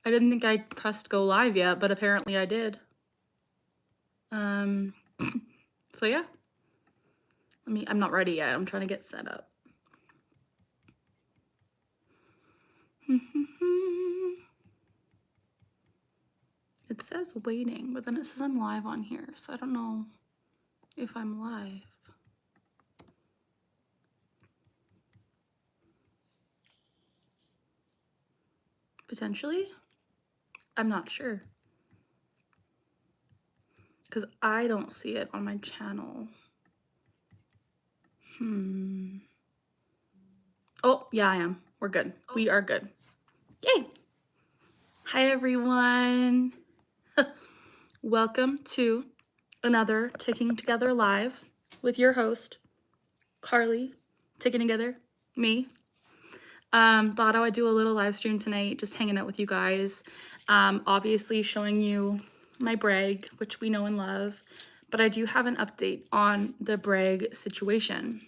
I didn't think I pressed go live yet, but apparently I did. So yeah. I'm not ready yet. I'm trying to get set up. It says waiting, but then it says I'm live on here, so I don't know if I'm live. Potentially? I'm not sure. Because I don't see it on my channel. Oh, yeah, I am. We're good. We are good. Yay! Hi, everyone. Welcome to another Ticking Together Live with your host, Carly. Ticking Together, me. Thought I would do a little live stream tonight, just hanging out with you guys. Obviously showing you my brag, which we know and love, but I do have an update on the brag situation.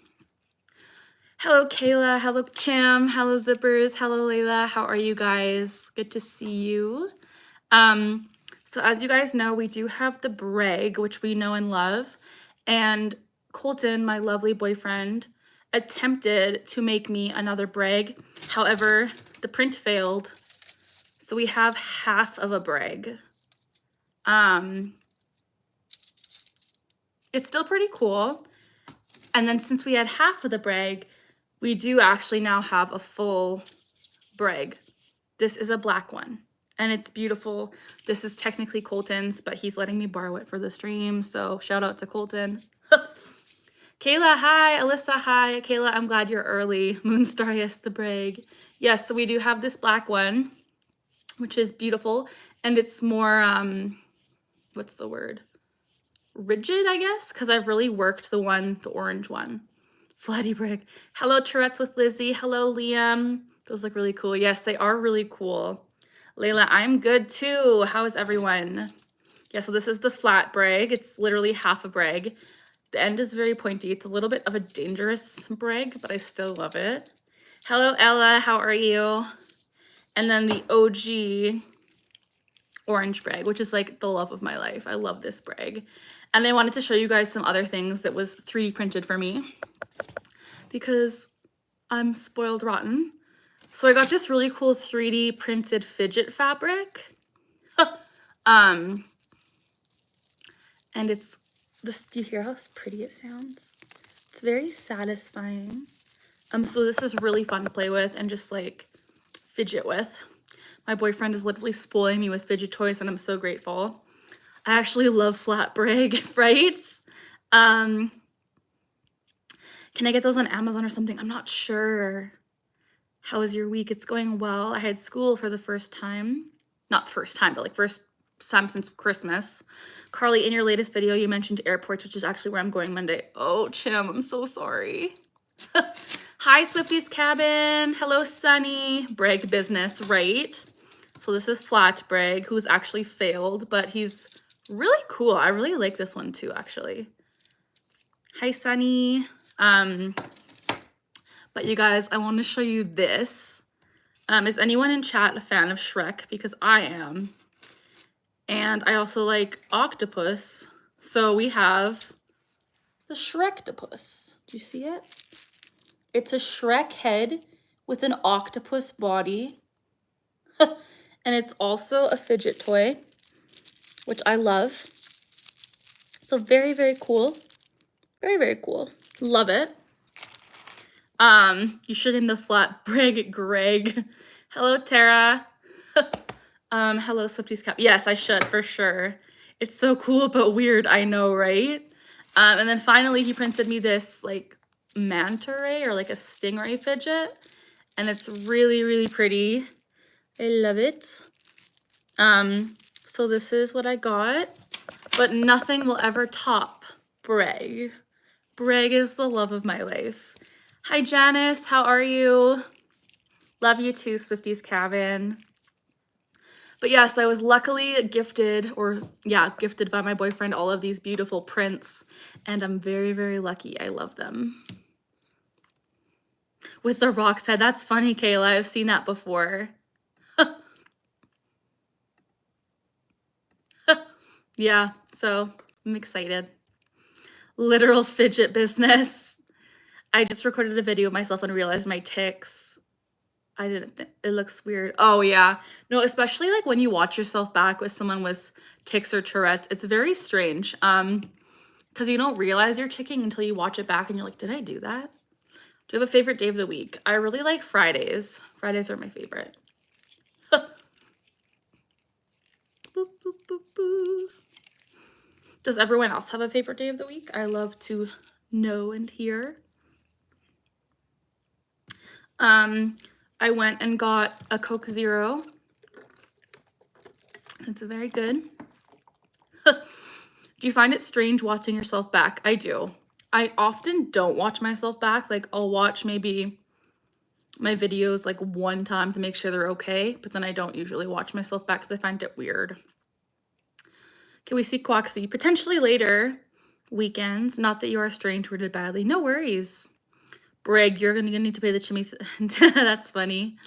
Hello, Kayla. Hello, Cham. Hello, Zippers. Hello, Layla. How are you guys? Good to see you. So as you guys know, we do have the brag, which we know and love, and Colton, my lovely boyfriend, attempted to make me another brag. However, the print failed, so we have half of a brag. It's still pretty cool. And then since we had half of the brag, we do actually now have a full brag. This is a black one, and it's beautiful. This is technically Colton's, but he's letting me borrow it for the stream, so shout out to Colton. Kayla, hi. Alyssa, hi. Kayla, I'm glad you're early. Moonstar, yes, the brag. Yes, so we do have this black one, which is beautiful, and it's more, what's the word? Rigid, I guess, because I've really worked the orange one. Flatty brag. Hello, Tourettes with Lizzie. Hello, Liam. Those look really cool. Yes, they are really cool. Layla, I'm good too. How is everyone? Yeah, so this is the flat brag. It's literally half a brag. The end is very pointy. It's a little bit of a dangerous brag, but I still love it. Hello, Ella. How are you? And then the OG orange brag, which is like the love of my life. I love this brag. And I wanted to show you guys some other things that was 3D printed for me because I'm spoiled rotten. So I got this really cool 3D printed fidget fabric. And it's this, do you hear how pretty it sounds? It's very satisfying. So this is really fun to play with and just like fidget with. My boyfriend is literally spoiling me with fidget toys and I'm so grateful. I actually love flat brag, right? Can I get those on Amazon or something? I'm not sure. How was your week? It's going well. I had school for the first time. Not first time, but like first time since Christmas. Carly, in your latest video, you mentioned airports, which is actually where I'm going Monday. Oh, Chim, I'm so sorry. Hi, Swifty's Cabin. Hello, Sunny. Brag business, right? So this is Flat Brag, who's actually failed, but he's really cool. I really like this one too, actually. Hi, Sunny. But you guys, I want to show you this. Is anyone in chat a fan of Shrek? Because I am. And I also like octopus. So we have the Shrektopus. Do you see it? It's a Shrek head with an octopus body. And it's also a fidget toy, which I love. So very, very cool. Very, very cool. Love it. You should name the flat brag Greg. Hello, Tara. Hello, Swifty's Cap. Yes, I should, for sure. It's so cool, but weird, I know, right? And then finally, he printed me this, like, manta ray, or like a stingray fidget. And it's really, really pretty. I love it. So this is what I got. But nothing will ever top brag. Brag is the love of my life. Hi, Janice. How are you? Love you too, Swifty's Cabin. But yes, I was luckily gifted by my boyfriend all of these beautiful prints. And I'm very, very lucky. I love them. With the roc's head. That's funny, Kayla. I've seen that before. Yeah, so I'm excited. Literal fidget business. I just recorded a video of myself and realized my tics. I didn't think it looks weird. Oh yeah. No, especially like when you watch yourself back with someone with tics or Tourette's, it's very strange. Because you don't realize you're ticking until you watch it back and you're like, did I do that? Do you have a favorite day of the week? I really like Fridays. Fridays are my favorite. Boop, boop, boop, boop. Does everyone else have a favorite day of the week? I love to know and hear. I went and got a Coke Zero. It's very good. Do you find it strange watching yourself back? I do. I often don't watch myself back. Like I'll watch maybe my videos like one time to make sure they're okay, but then I don't usually watch myself back because I find it weird. Can we see Quaxie? Potentially later. Weekends. Not that you are strange, worded badly. No worries. Brig, you're gonna need to pay the chimney. That's funny.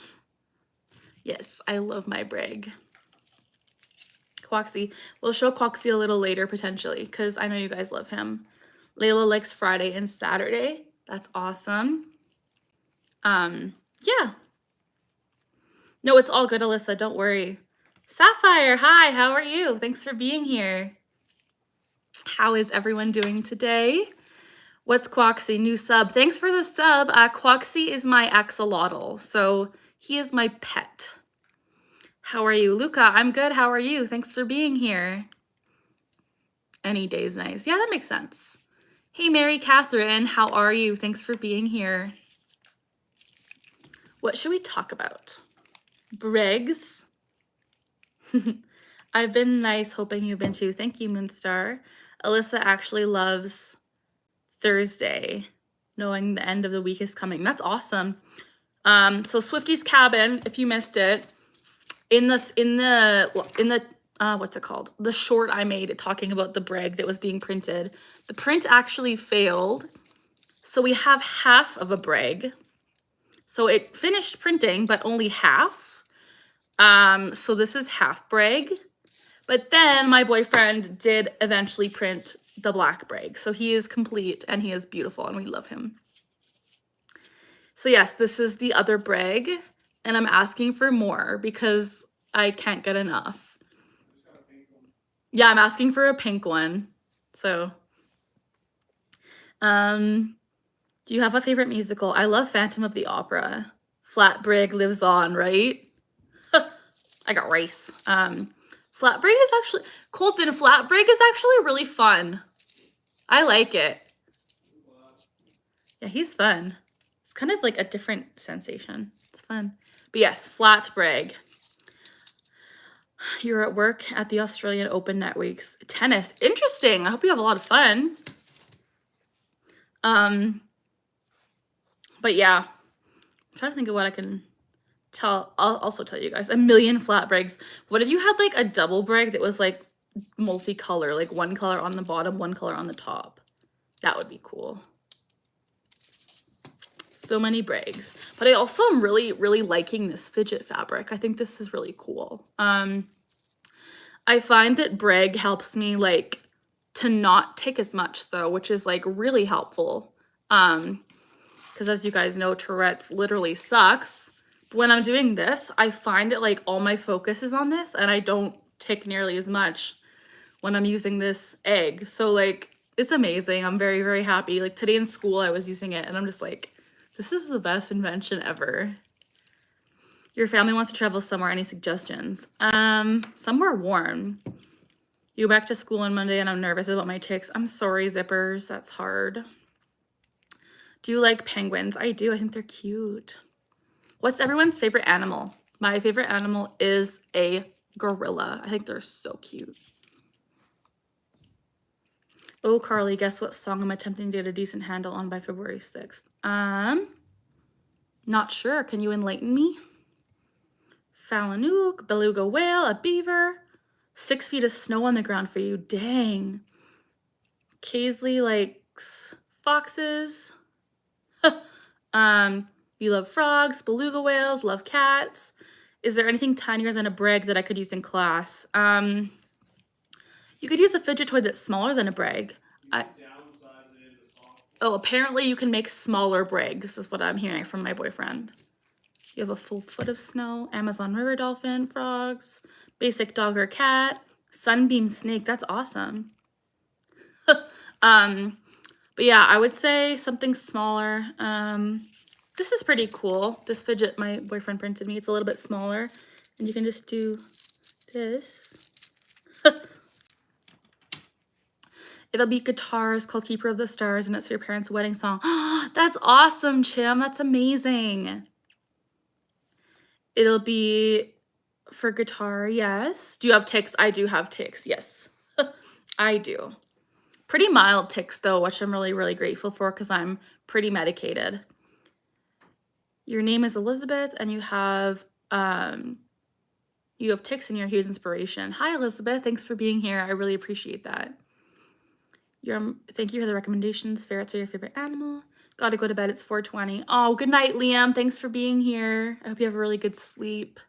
Yes, I love my Brig. Quaxie. We'll show Quaxie a little later, potentially, because I know you guys love him. Layla likes Friday and Saturday. That's awesome. Yeah. No, it's all good, Alyssa. Don't worry. Sapphire, hi, how are you? Thanks for being here. How is everyone doing today? What's Quaxie? New sub. Thanks for the sub. Quaxie is my axolotl, so he is my pet. How are you? Luca, I'm good. How are you? Thanks for being here. Any day's nice. Yeah, that makes sense. Hey, Mary Catherine, how are you? Thanks for being here. What should we talk about? Briggs. I've been nice, hoping you've been too. Thank you, Moonstar. Alyssa actually loves Thursday, knowing the end of the week is coming. That's awesome. So Swifty's Cabin, if you missed it, in the what's it called? The short I made talking about the Brig that was being printed. The print actually failed. So we have half of a Brig. So it finished printing, but only half. So this is half Brig. But then my boyfriend did eventually print the black Brig. So he is complete and he is beautiful and we love him. So yes, this is the other Brig. And I'm asking for more because I can't get enough. Yeah, I'm asking for a pink one. So, do you have a favorite musical? I love Phantom of the Opera. Flat Brig lives on, right? I got rice. Flat Brig is actually, Colton, Flat Brig is actually really fun. I like it. Yeah, he's fun. It's kind of like a different sensation. It's fun. But yes, Flat Brig. You're at work at the Australian Open net weeks. Tennis. Interesting. I hope you have a lot of fun. But yeah, I'm trying to think of what I can tell. I'll also tell you guys. A million flat Brigs. What if you had like a double Brig that was like multicolor, like one color on the bottom, one color on the top? That would be cool. So many Brigs. But I also am really, really liking this fidget fabric. I think this is really cool. I find that Brig helps me like to not tick as much though, which is like really helpful. Because as you guys know, Tourette's literally sucks. But when I'm doing this, I find that like all my focus is on this and I don't tick nearly as much when I'm using this egg. So like, it's amazing. I'm very, very happy. Like today in school, I was using it and I'm just like, this is the best invention ever. Your family wants to travel somewhere. Any suggestions? Somewhere warm. You go back to school on Monday and I'm nervous about my ticks. I'm sorry, zippers. That's hard. Do you like penguins? I do. I think they're cute. What's everyone's favorite animal? My favorite animal is a gorilla. I think they're so cute. Oh, Carly, guess what song I'm attempting to get a decent handle on by February 6th? Not sure. Can you enlighten me? Falanook, beluga whale, a beaver. 6 feet of snow on the ground for you. Dang. Kaisley likes foxes. You love frogs, beluga whales, love cats. Is there anything tinier than a Brig that I could use in class? You You could use a fidget toy that's smaller than a brag. Oh, apparently you can make smaller brags, is what I'm hearing from my boyfriend. You have a full foot of snow, Amazon river dolphin, frogs, basic dog or cat, sunbeam snake. That's awesome. But yeah, I would say something smaller. This is pretty cool. This fidget my boyfriend printed me. It's a little bit smaller, and you can just do this. It'll be guitars called Keeper of the Stars, and it's for your parents' wedding song. That's awesome, Chim. That's amazing. It'll be for guitar, yes. Do you have tics? I do have tics, yes. I do. Pretty mild tics, though, which I'm really, really grateful for because I'm pretty medicated. Your name is Elizabeth, and you have tics, and you're a huge inspiration. Hi, Elizabeth. Thanks for being here. I really appreciate that. Thank you for the recommendations. Ferrets are your favorite animal. Gotta go to bed. It's 4:20. Oh, good night, Liam. Thanks for being here. I hope you have a really good sleep.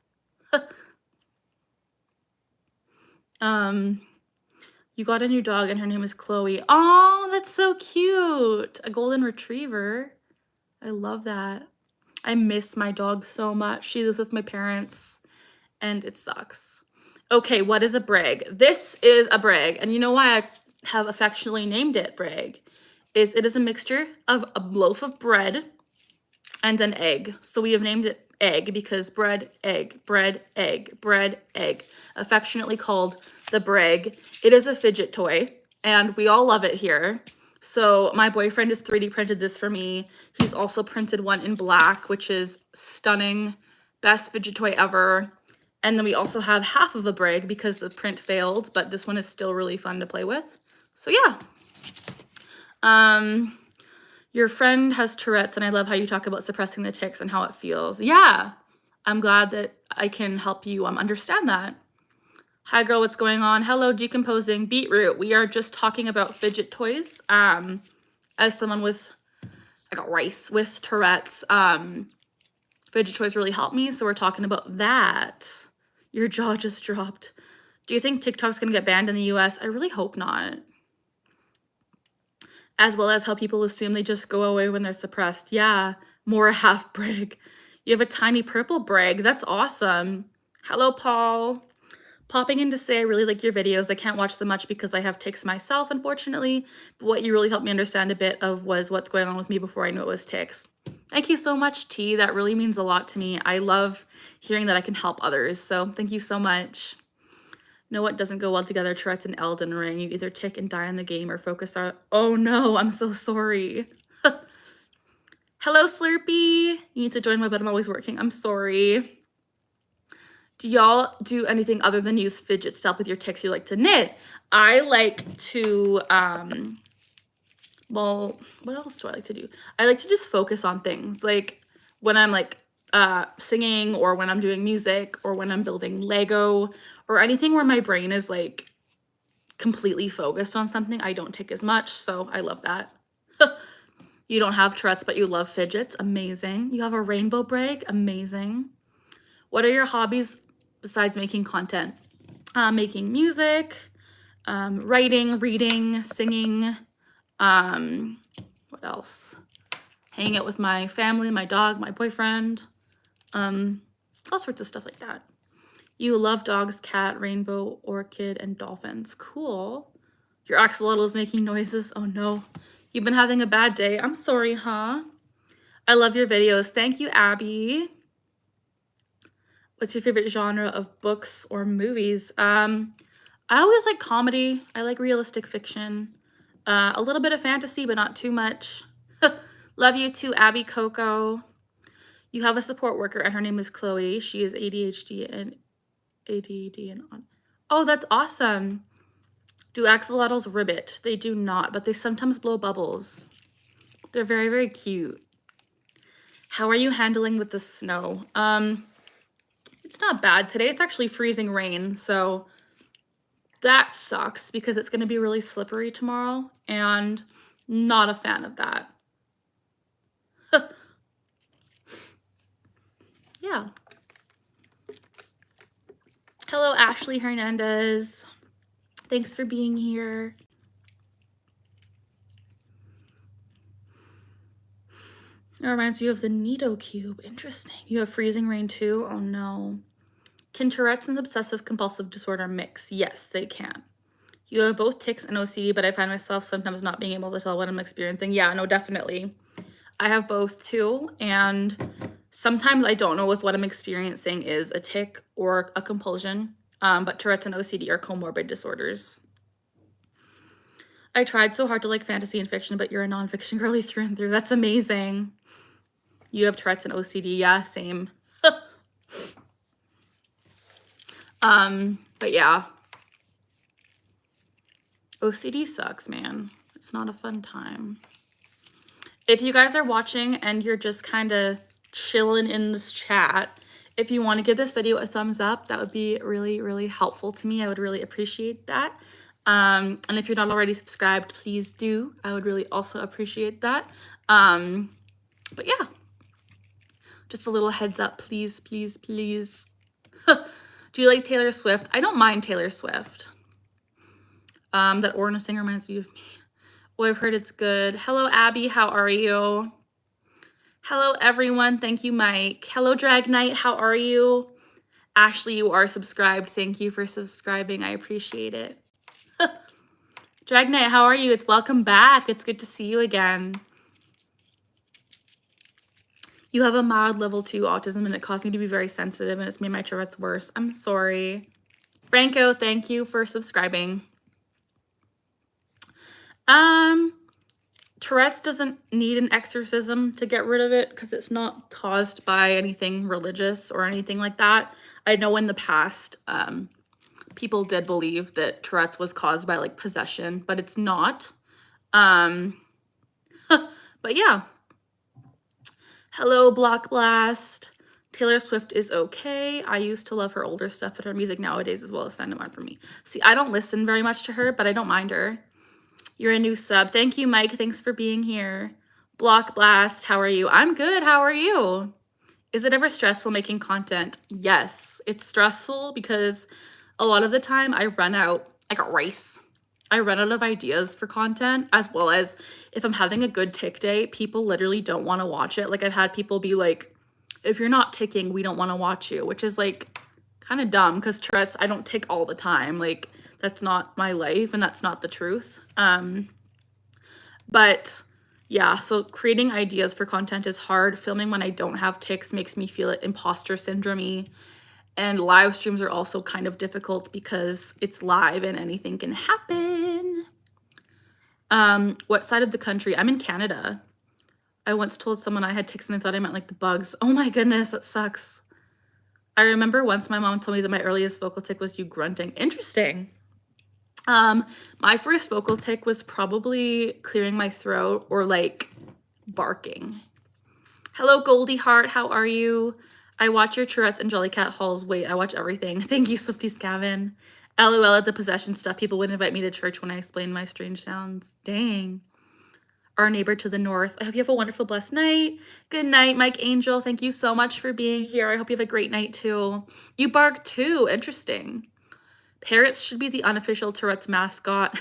You got a new dog, and her name is Chloe. Oh, that's so cute. A golden retriever. I love that. I miss my dog so much. She lives with my parents, and it sucks. Okay, what is a brag? This is a brag, and you know why I have affectionately named it brag? It is a mixture of a loaf of bread and an egg. So we have named it egg because bread, egg, bread, egg, bread, egg. Affectionately called the brag. It is a fidget toy, and we all love it here. So my boyfriend has 3D printed this for me. He's also printed one in black, which is stunning. Best fidget toy ever. And then we also have half of a brag because the print failed, but this one is still really fun to play with. So yeah. Your friend has Tourette's, and I love how you talk about suppressing the tics and how it feels. Yeah, I'm glad that I can help you understand that. Hi, girl, what's going on? Hello, decomposing beetroot. We are just talking about fidget toys. As someone with, I got rice, with Tourette's, fidget toys really help me, so we're talking about that. Your jaw just dropped. Do you think TikTok's gonna get banned in the US? I really hope not. As well as how people assume they just go away when they're suppressed. Yeah, more half brag. You have a tiny purple brag. That's awesome. Hello, Paul. Popping in to say I really like your videos. I can't watch them much because I have tics myself, unfortunately. But what you really helped me understand a bit of was what's going on with me before I knew it was tics. Thank you so much, T. That really means a lot to me. I love hearing that I can help others. So thank you so much. No, what doesn't go well together, Tourette's and Elden Ring. You either tick and die in the game or focus on... Oh no, I'm so sorry. Hello, Slurpee. You need to join my, but I'm always working. I'm sorry. Do y'all do anything other than use fidget stuff with your tics? You like to knit? I like to, well, what else do I like to do? I like to just focus on things. Like when I'm like singing, or when I'm doing music, or when I'm building Lego, or anything where my brain is like completely focused on something, I don't tic as much. So I love that. You don't have Tourette's, but you love fidgets. Amazing. You have a rainbow brag. Amazing. What are your hobbies besides making content? Making music, writing, reading, singing. What else? Hanging out with my family, my dog, my boyfriend. All sorts of stuff like that. You love dogs, cat, rainbow, orchid, and dolphins. Cool. Your axolotl is making noises. Oh no. You've been having a bad day. I'm sorry, huh? I love your videos. Thank you, Abby. What's your favorite genre of books or movies? I always like comedy. I like realistic fiction. A little bit of fantasy, but not too much. Love you too, Abby Coco. You have a support worker, and her name is Chloe. She is ADHD and ADD and on. Oh, that's awesome. Do axolotls ribbit? They do not, but they sometimes blow bubbles. They're very, very cute. How are you handling with the snow? It's not bad today. It's actually freezing rain, so that sucks because it's going to be really slippery tomorrow, and not a fan of that. Yeah. Hello, Ashley Hernandez. Thanks for being here. It reminds you of the Nido Cube. Interesting. You have freezing rain too? Oh no. Can Tourette's and obsessive compulsive disorder mix? Yes, they can. You have both tics and OCD, but I find myself sometimes not being able to tell what I'm experiencing. Yeah, no, definitely. I have both too, and sometimes I don't know if what I'm experiencing is a tic or a compulsion, but Tourette's and OCD are comorbid disorders. I tried so hard to like fantasy and fiction, but you're a nonfiction girly through and through. That's amazing. You have Tourette's and OCD. Yeah, same. But yeah. OCD sucks, man. It's not a fun time. If you guys are watching and you're just kind of chilling in this chat, if you want to give this video a thumbs up, that would be really, really helpful to me. I would really appreciate that. And if you're not already subscribed, please do. I would really also appreciate that. But yeah, just a little heads up, please, please, please. Do you like Taylor Swift? I don't mind Taylor Swift. That Orna singer reminds you of me. Oh, I've heard it's good. Hello, Abby. How are you? Hello, everyone. Thank you, Mike. Hello, Drag Knight. How are you? Ashley, you are subscribed. Thank you for subscribing. I appreciate it. Drag Knight, how are you? It's welcome back. It's good to see you again. You have a mild level 2 autism and it caused me to be very sensitive and it's made my Tourette's worse. I'm sorry. Franco, thank you for subscribing. Tourette's doesn't need an exorcism to get rid of it because it's not caused by anything religious or anything like that. I know in the past, people did believe that Tourette's was caused by like possession, but it's not. But yeah. Hello, Block Blast. Taylor Swift is okay. I used to love her older stuff, but her music nowadays as well as fandom aren't for me. See, I don't listen very much to her, but I don't mind her. You're a new sub. Thank you, Mike. Thanks for being here. Block Blast, how are you? I'm good. How are you? Is it ever stressful making content? Yes, it's stressful because a lot of the time I run out, like a race. I run out of ideas for content, as well as if I'm having a good tick day, people literally don't want to watch it. Like I've had people be like, if you're not ticking, we don't want to watch you, which is like kind of dumb because Tourette's, I don't tick all the time. Like that's not my life and that's not the truth. But yeah, so creating ideas for content is hard. Filming when I don't have tics makes me feel imposter syndrome-y. And live streams are also kind of difficult because it's live and anything can happen. What side of the country? I'm in Canada. I once told someone I had tics and they thought I meant like the bugs. Oh my goodness, that sucks. I remember once my mom told me that my earliest vocal tic was you grunting. Interesting. My first vocal tic was probably clearing my throat or like barking. Hello, Goldie Heart. How are you? I watch your Tourette's and Jellycat hauls. Wait, I watch everything. Thank you, Swifties Gavin. LOL at the possession stuff. People would invite me to church when I explain my strange sounds. Dang. Our neighbor to the north. I hope you have a wonderful, blessed night. Good night, Mike Angel. Thank you so much for being here. I hope you have a great night too. You bark too. Interesting. Parrots should be the unofficial Tourette's mascot.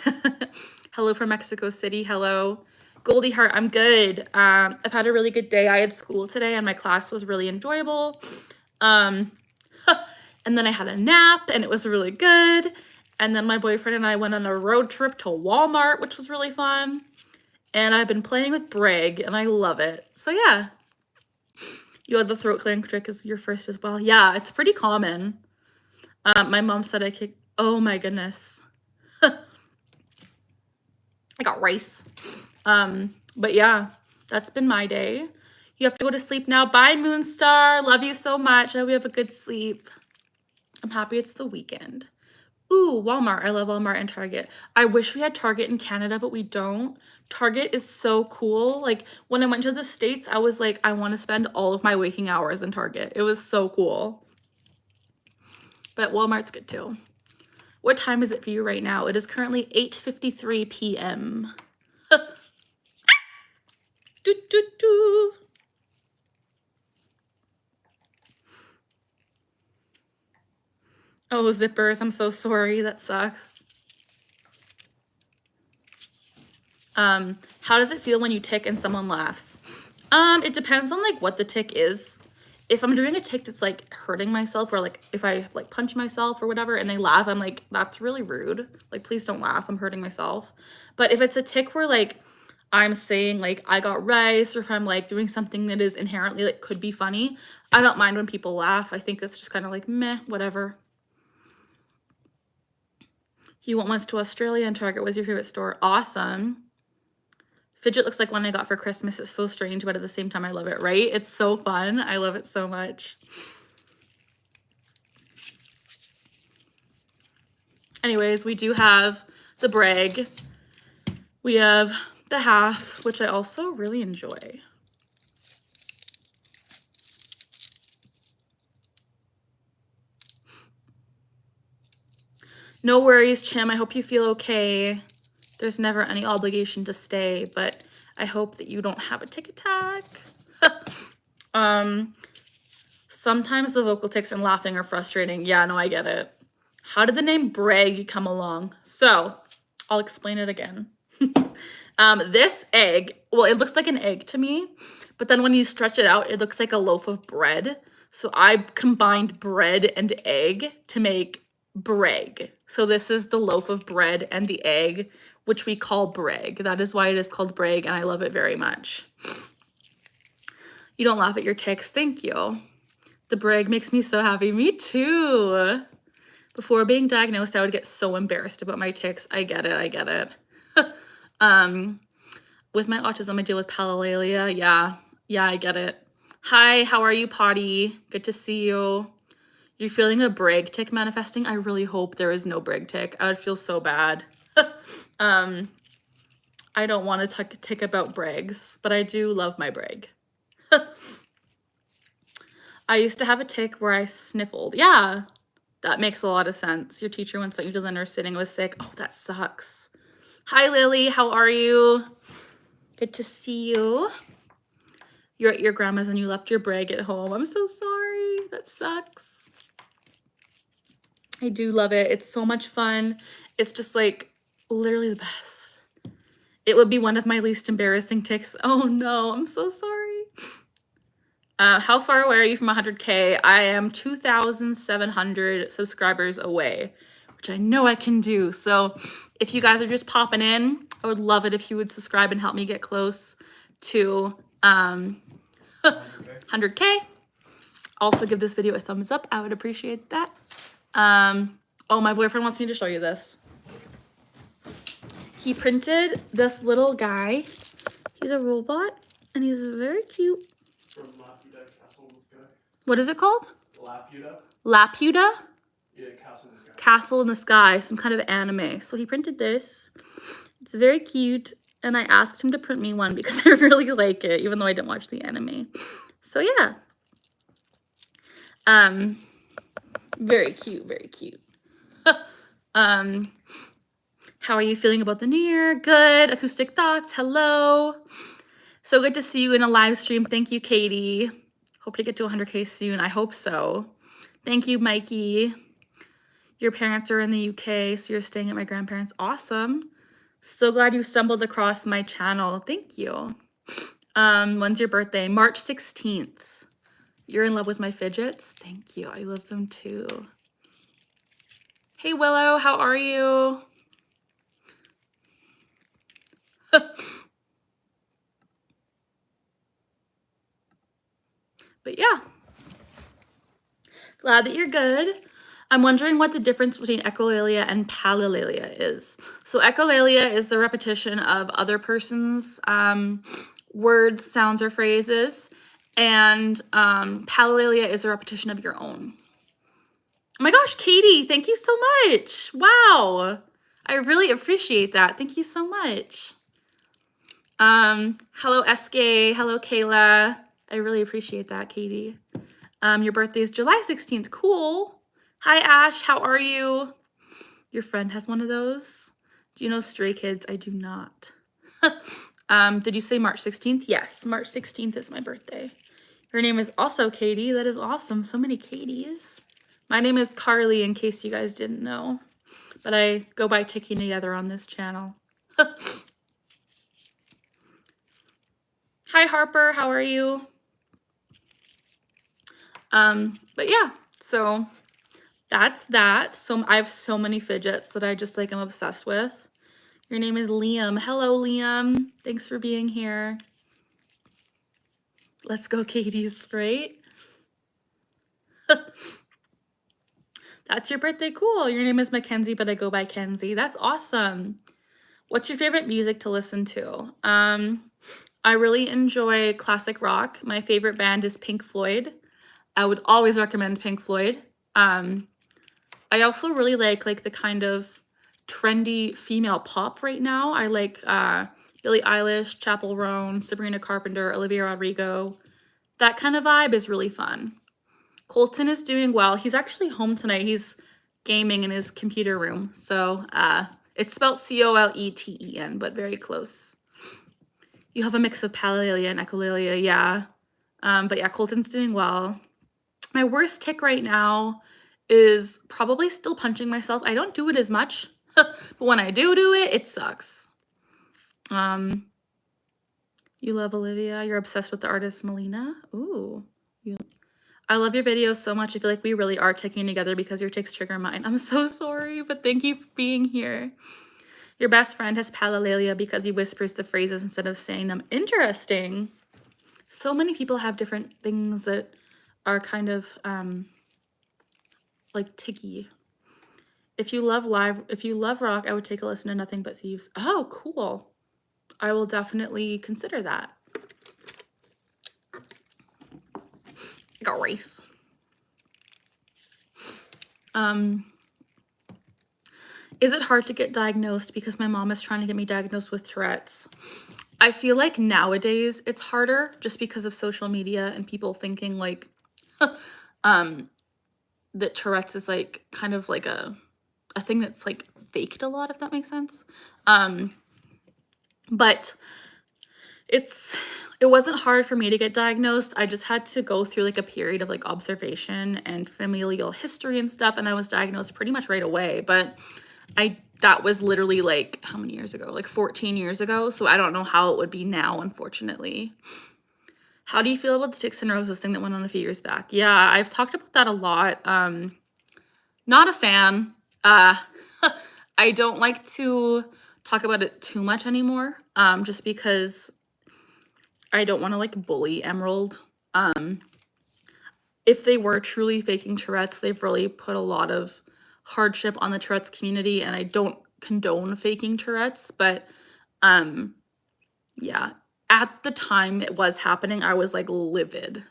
Hello from Mexico City. Hello. Goldie Heart, I'm good. I've had a really good day. I had school today and my class was really enjoyable. And then I had a nap and it was really good. And then my boyfriend and I went on a road trip to Walmart, which was really fun. And I've been playing with Brig and I love it. So yeah. You had the throat clearing trick as your first as well. Yeah, it's pretty common. My mom said I could, oh my goodness. I got rice. But yeah, that's been my day. You have to go to sleep now. Bye, Moonstar. Love you so much. I hope you have a good sleep. I'm happy it's the weekend. Ooh, Walmart. I love Walmart and Target. I wish we had Target in Canada, but we don't. Target is so cool. Like when I went to the States, I was like, I want to spend all of my waking hours in Target. It was so cool. But Walmart's good too. What time is it for you right now? It is currently 8:53 p.m. Do, do, do. Oh, zippers. I'm so sorry. That sucks. How does it feel when you tick and someone laughs? It depends on like what the tick is. If I'm doing a tick that's like hurting myself, or like if I like punch myself or whatever and they laugh, I'm like, that's really rude. Like, please don't laugh. I'm hurting myself. But if it's a tick where like I'm saying like I got rice, or if I'm like doing something that is inherently like could be funny, I don't mind when people laugh. I think it's just kind of like meh, whatever. You went once to Australia and Target was your favorite store. Awesome. Fidget looks like one I got for Christmas. It's so strange, but at the same time, I love it, right? It's so fun. I love it so much. Anyways, we do have the brag. We have the half, which I also really enjoy. No worries, Chim. I hope you feel okay. There's never any obligation to stay, but I hope that you don't have a tick attack. Sometimes the vocal tics and laughing are frustrating. Yeah, no, I get it. How did the name brag come along? So I'll explain it again. This egg, well, it looks like an egg to me, but then when you stretch it out, it looks like a loaf of bread. So I combined bread and egg to make brag. So this is the loaf of bread and the egg, which we call brag. That is why it is called brag, and I love it very much. You don't laugh at your tics. Thank you. The brag makes me so happy. Me too. Before being diagnosed, I would get so embarrassed about my tics. I get it. I get it. With my autism, I deal with palilalia. Yeah, I get it. Hi, how are you, Potty? Good to see you. You're feeling a brag tic manifesting? I really hope there is no brag tic. I would feel so bad. I don't want to tick about brags, but I do love my brag. I used to have a tick where I sniffled. Yeah, that makes a lot of sense. Your teacher once sent you to the nurse sitting was sick. Oh, that sucks. Hi, Lily. How are you? Good to see you. You're at your grandma's and you left your brag at home. I'm so sorry. That sucks. I do love it. It's so much fun. It's just like literally the best. It would be one of my least embarrassing tics. Oh no, I'm so sorry. How far away are you from 100K? I am 2,700 subscribers away, which I know I can do. So if you guys are just popping in, I would love it if you would subscribe and help me get close to 100K. Also give this video a thumbs up. I would appreciate that. Oh, my boyfriend wants me to show you this. He printed this little guy. He's a robot and he's very cute. From Laputa, Castle in the Sky. What is it called? Laputa. Laputa? Yeah, Castle in the Sky. Castle in the Sky, some kind of anime. So he printed this. It's very cute. And I asked him to print me one because I really like it, even though I didn't watch the anime. So yeah. Very cute, very cute. How are you feeling about the new year? Good. Acoustic thoughts. Hello. So good to see you in a live stream. Thank you, Katie. Hope to get to 100K soon. I hope so. Thank you, Mikey. Your parents are in the UK, so you're staying at my grandparents'. Awesome. So glad you stumbled across my channel. Thank you. When's your birthday? March 16th. You're in love with my fidgets? Thank you. I love them too. Hey, Willow. How are you? But yeah, glad that you're good. I'm wondering what the difference between echolalia and palilalia is. So echolalia is the repetition of other person's words, sounds, or phrases. And palilalia is a repetition of your own. Oh my gosh, Katie, thank you so much. Wow. I really appreciate that. Thank you so much. Hello, SK. Hello, Kayla. I really appreciate that, Katie. Your birthday is July 16th. Cool. Hi, Ash. How are you? Your friend has one of those. Do you know Stray Kids? I do not. Did you say March 16th? Yes, March 16th is my birthday. Her name is also Katie. That is awesome. So many Katies. My name is Carly, in case you guys didn't know. But I go by Ticking Together on this channel. Hi, Harper. How are you? But yeah, so that's that. So I have so many fidgets that I just like I'm obsessed with. Your name is Liam. Hello, Liam. Thanks for being here. Let's go, Katie's, right? That's your birthday. Cool. Your name is Mackenzie, but I go by Kenzie. That's awesome. What's your favorite music to listen to? I really enjoy classic rock. My favorite band is Pink Floyd. I would always recommend Pink Floyd. I also really like the kind of trendy female pop right now. I like Billie Eilish, Chappell Roan, Sabrina Carpenter, Olivia Rodrigo. That kind of vibe is really fun. Colton is doing well. He's actually home tonight. He's gaming in his computer room. So it's spelled Coleten, but very close. You have a mix of palilalia and echolalia, yeah. But yeah, Colton's doing well. My worst tick right now is probably still punching myself. I don't do it as much, but when I do it, it sucks. You love Olivia. You're obsessed with the artist Melina. Ooh. I love your videos so much. I feel like we really are ticking together because your ticks trigger mine. I'm so sorry, but thank you for being here. Your best friend has palilalia because he whispers the phrases instead of saying them. Interesting. So many people have different things that are kind of like ticky. If you love rock, I would take a listen to Nothing But Thieves. Oh, cool. I will definitely consider that. I got race. Is it hard to get diagnosed? Because my mom is trying to get me diagnosed with Tourette's. I feel like nowadays it's harder just because of social media and people thinking like that Tourette's is like kind of like a thing that's like faked a lot, if that makes sense. But it wasn't hard for me to get diagnosed. I just had to go through like a period of like observation and familial history and stuff, and I was diagnosed pretty much right away. But that was literally like how many years ago? Like 14 years ago. So I don't know how it would be now, unfortunately. How do you feel about the ticks and roses thing that went on a few years back? Yeah, I've talked about that a lot. Not a fan. I don't like to talk about it too much anymore, just because I don't want to like bully Emerald. If they were truly faking Tourette's, they've really put a lot of hardship on the Tourette's community, and I don't condone faking Tourette's, but yeah, at the time it was happening, I was like livid.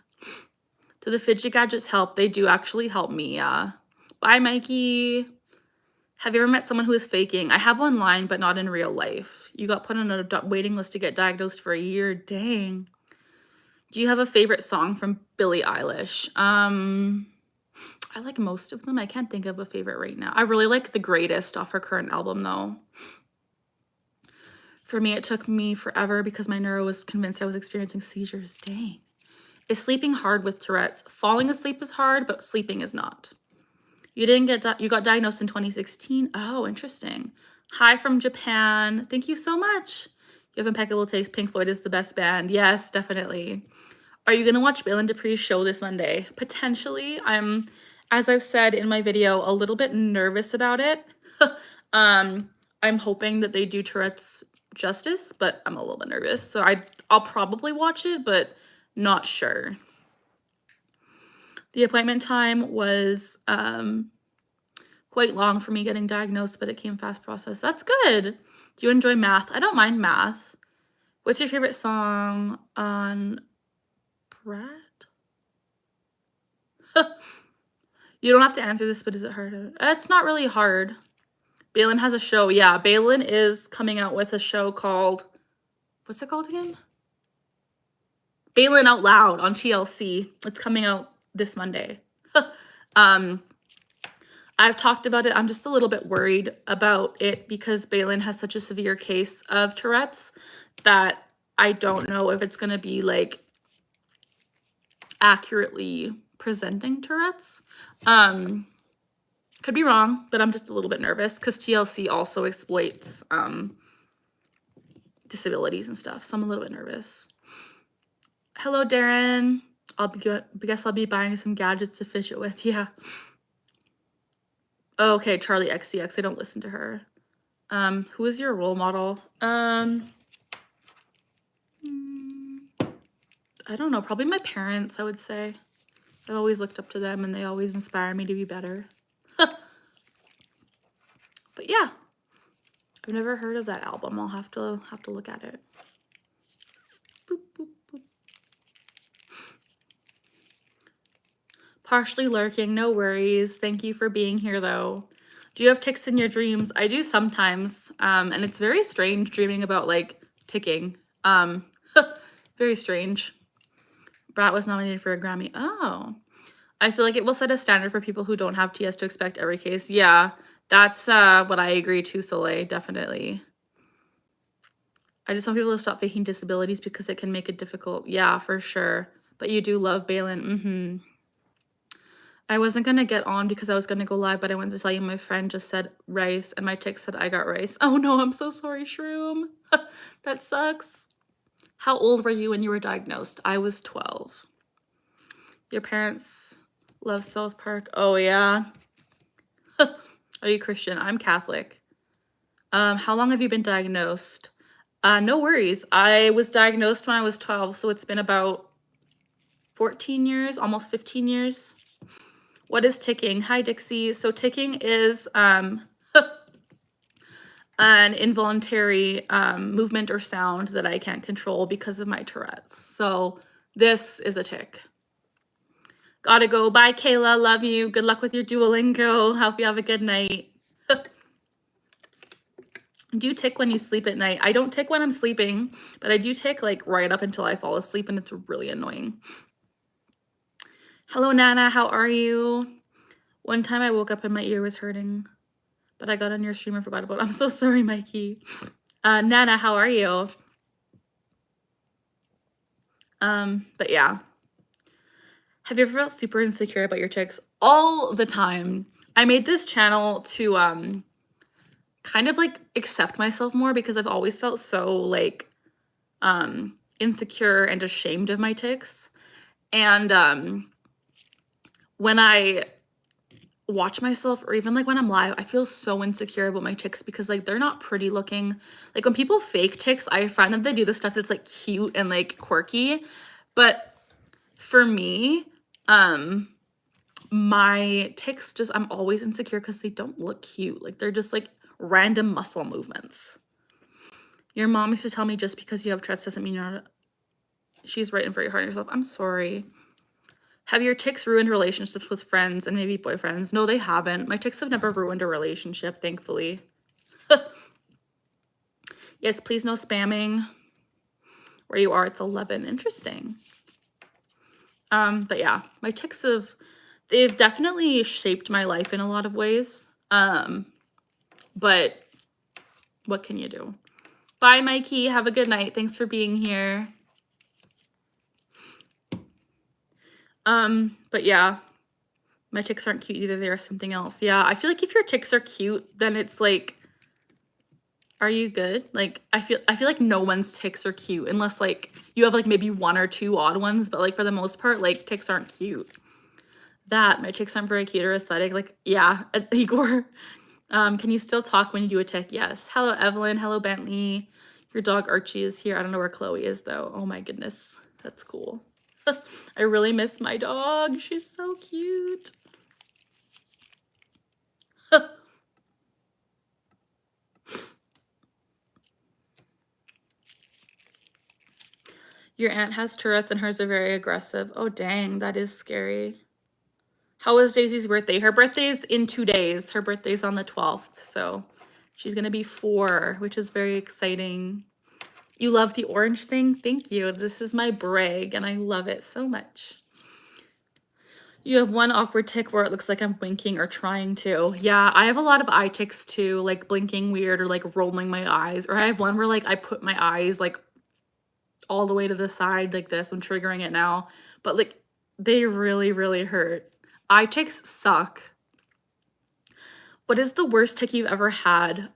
Do the fidget gadgets help? They do actually help me, yeah. Bye, Mikey. Have you ever met someone who is faking? I have online, but not in real life. You got put on a waiting list to get diagnosed for a year. Dang. Do you have a favorite song from Billie Eilish? I like most of them. I can't think of a favorite right now. I really like The Greatest off her current album, though. For me, it took me forever because my neuro was convinced I was experiencing seizures. Dang. Is sleeping hard with Tourette's? Falling asleep is hard, but sleeping is not. You got diagnosed in 2016. Oh, interesting. Hi from Japan. Thank you so much. You have impeccable taste. Pink Floyd is the best band. Yes, definitely. Are you going to watch Bill and Dupree's show this Monday? Potentially. I'm, as I've said in my video, a little bit nervous about it. I'm hoping that they do Tourette's justice, but I'm a little bit nervous. So I'll probably watch it, but not sure. The appointment time was quite long for me getting diagnosed, but it came fast process. That's good. Do you enjoy math? I don't mind math. What's your favorite song on Brad? You don't have to answer this, but is it hard? It's not really hard. Balin has a show. Yeah, Balin is coming out with a show called, what's it called again? Balin Out Loud on TLC. It's coming out this Monday. I've talked about it. I'm just a little bit worried about it because Balin has such a severe case of Tourette's that I don't know if it's going to be like accurately presenting Tourette's. Could be wrong, but I'm just a little bit nervous because TLC also exploits disabilities and stuff. So I'm a little bit nervous. Hello, Darren. Guess I'll be buying some gadgets to Fidget with. Yeah. Oh, okay, Charlie XCX. I don't listen to her. Who is your role model? I don't know. Probably my parents, I would say. I've always looked up to them and they always inspire me to be better. But yeah. I've never heard of that album. I'll have to look at it. Boop, boop, boop. Partially lurking, no worries. Thank you for being here though. Do you have ticks in your dreams? I do sometimes. And it's very strange dreaming about like ticking. Very strange. Brat was nominated for a Grammy. Oh. I feel like it will set a standard for people who don't have TS to expect every case. Yeah, that's what I agree to, Soleil, definitely. I just want people to stop faking disabilities because it can make it difficult. Yeah, for sure. But you do love Balin. I wasn't going to get on because I was going to go live, but I wanted to tell you my friend just said rice and my tick said I got rice. Oh no, I'm so sorry, Shroom. That sucks. How old were you when you were diagnosed? I was 12. Your parents love South Park? Oh yeah. Are you Christian? I'm Catholic. How long have you been diagnosed? No worries. I was diagnosed when I was 12, so it's been about 14 years, almost 15 years. What is ticking? Hi, Dixie. So ticking is an involuntary movement or sound that I can't control because of my Tourette's. So this is a tick. Gotta go. Bye, Kayla. Love you. Good luck with your Duolingo. Hope you have a good night. Do you tick when you sleep at night? I don't tick when I'm sleeping, but I do tick like right up until I fall asleep, and it's really annoying. Hello, Nana. How are you? One time I woke up and my ear was hurting, but I got on your stream and forgot about it. I'm so sorry, Mikey. Nana, how are you? But yeah. Have you ever felt super insecure about your ticks? All the time. I made this channel to kind of like accept myself more because I've always felt so like insecure and ashamed of my ticks. And when I watch myself or even like when I'm live, I feel so insecure about my ticks because like they're not pretty looking. Like when people fake ticks, I find that they do the stuff that's like cute and like quirky. But for me, my ticks just, I'm always insecure because they don't look cute. Like they're just like random muscle movements. Your mom used to tell me just because you have Tourette's doesn't mean you're not. She's writing very hard on yourself. I'm sorry. Have your ticks ruined relationships with friends and maybe boyfriends? No, they haven't. My ticks have never ruined a relationship, thankfully. Yes, please no spamming. Where you are, it's 11. Interesting. But yeah, my ticks they've definitely shaped my life in a lot of ways. But what can you do? Bye, Mikey. Have a good night. Thanks for being here. But yeah, my ticks aren't cute either. They're something else. Yeah, I feel like if your ticks are cute, then it's like, are you good? Like, I feel like no one's ticks are cute unless like you have like maybe one or two odd ones, but like for the most part, like ticks aren't cute. My ticks aren't very cute or aesthetic. Like, yeah, Igor. Can you still talk when you do a tick? Yes. Hello, Evelyn. Hello, Bentley. Your dog Archie is here. I don't know where Chloe is though. Oh my goodness. That's cool. I really miss my dog. She's so cute. Your aunt has Tourette's and hers are very aggressive. Oh, dang. That is scary. How was Daisy's birthday? Her birthday's in 2 days. Her birthday's on the 12th. So she's going to be 4, which is very exciting. You love the orange thing? Thank you. This is my brag and I love it so much. You have one awkward tick where it looks like I'm blinking or trying to. Yeah, I have a lot of eye ticks too, like blinking weird or like rolling my eyes. Or I have one where like I put my eyes like all the way to the side like this. I'm triggering it now. But like they really, really hurt. Eye ticks suck. What is the worst tick you've ever had?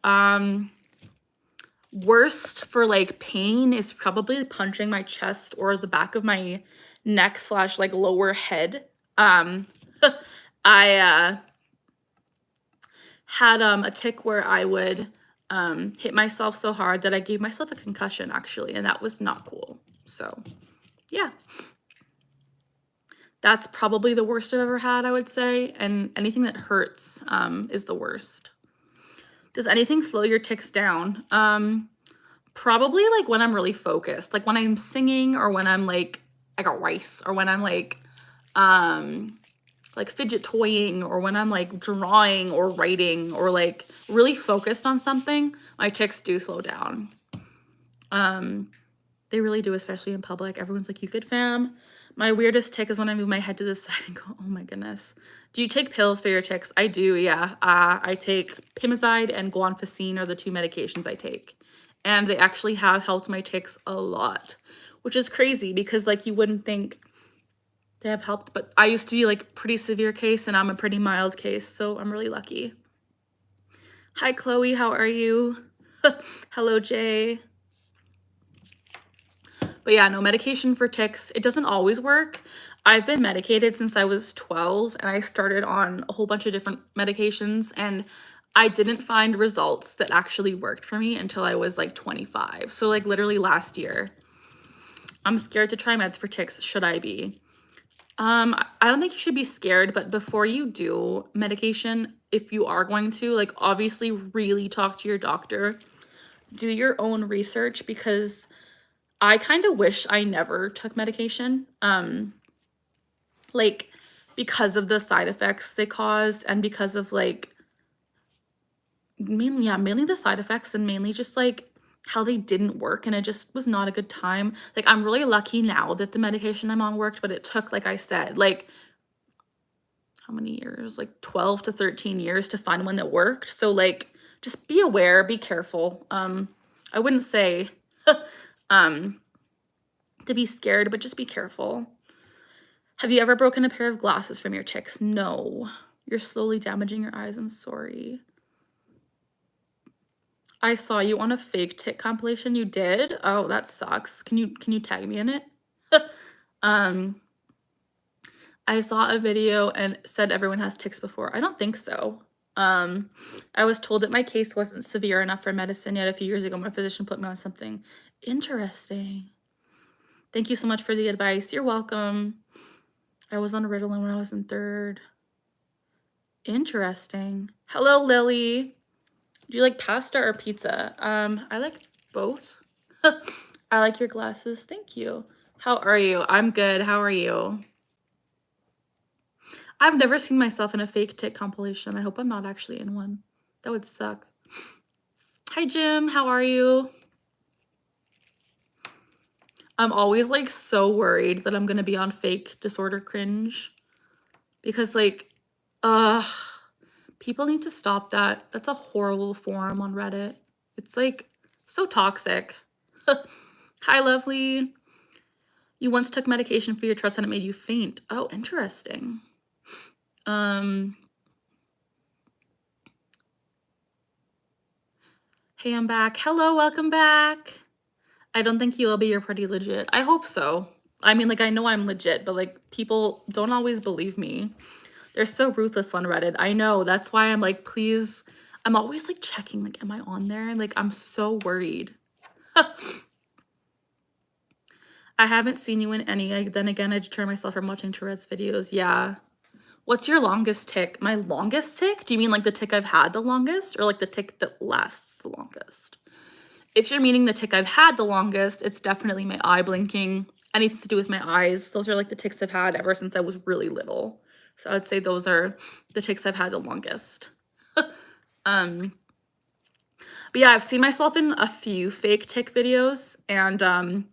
worst for like pain is probably punching my chest or the back of my neck / like lower head. I had a tick where I would hit myself so hard that I gave myself a concussion actually, and that was not cool. So yeah, that's probably the worst I've ever had, I would say, and anything that hurts is the worst. Does anything slow your tics down? Probably like when I'm really focused, like when I'm singing or when I'm like a rice or when I'm like fidget toying or when I'm like drawing or writing or like really focused on something, my tics do slow down. They really do, especially in public. Everyone's like, you good, fam? My weirdest tic is when I move my head to the side and go, oh my goodness. Do you take pills for your tics? I do, yeah. I take Pimozide and Guanfacine are the 2 medications I take. And they actually have helped my tics a lot, which is crazy because like you wouldn't think they have helped, but I used to be like pretty severe case and I'm a pretty mild case, so I'm really lucky. Hi, Chloe, how are you? Hello, Jay. But yeah, no, medication for tics, it doesn't always work. I've been medicated since I was 12 and I started on a whole bunch of different medications and I didn't find results that actually worked for me until I was like 25. So like literally last year. I'm scared to try meds for tics. Should I be? I don't think you should be scared, but before you do medication, if you are going to, like obviously really talk to your doctor, do your own research because I kind of wish I never took medication, like because of the side effects they caused and because of like, mainly the side effects and mainly just like how they didn't work and it just was not a good time. Like I'm really lucky now that the medication I'm on worked, but it took, like I said, like how many years? Like 12 to 13 years to find one that worked. So like just be aware, be careful. I wouldn't say to be scared, but just be careful. Have you ever broken a pair of glasses from your tics? No. You're slowly damaging your eyes. I'm sorry. I saw you on a fake tic compilation. You did? Oh, that sucks. Can you tag me in it? I saw a video and said everyone has tics before. I don't think so. I was told that my case wasn't severe enough for medicine yet a few years ago. My physician put me on something. Interesting. Thank you so much for the advice. You're welcome. I was on Ritalin when I was in 3rd. Interesting. Hello, Lily. Do you like pasta or pizza? I like both. I like your glasses. Thank you. How are you? I'm good. How are you? I've never seen myself in a fake tic compilation. I hope I'm not actually in one. That would suck. Hi, Jim. How are you? I'm always like so worried that I'm gonna be on fake disorder cringe because like, people need to stop that. That's a horrible forum on Reddit. It's like so toxic. Hi, lovely. You once took medication for your Tourette's and it made you faint. Oh, interesting. Hey, I'm back. Hello, welcome back. I don't think you'll be. You're pretty legit. I hope so. I mean, like, I know I'm legit, but like, people don't always believe me. They're so ruthless on Reddit. I know. That's why I'm like, please. I'm always like checking, like, am I on there? Like, I'm so worried. I haven't seen you in any. Then again, I deter myself from watching Tourette's videos. Yeah. What's your longest tic? My longest tic? Do you mean like the tic I've had the longest or like the tic that lasts the longest? If you're meaning the tic I've had the longest, it's definitely my eye blinking. Anything to do with my eyes. Those are like the tics I've had ever since I was really little. So I'd say those are the tics I've had the longest. But yeah, I've seen myself in a few fake tic videos and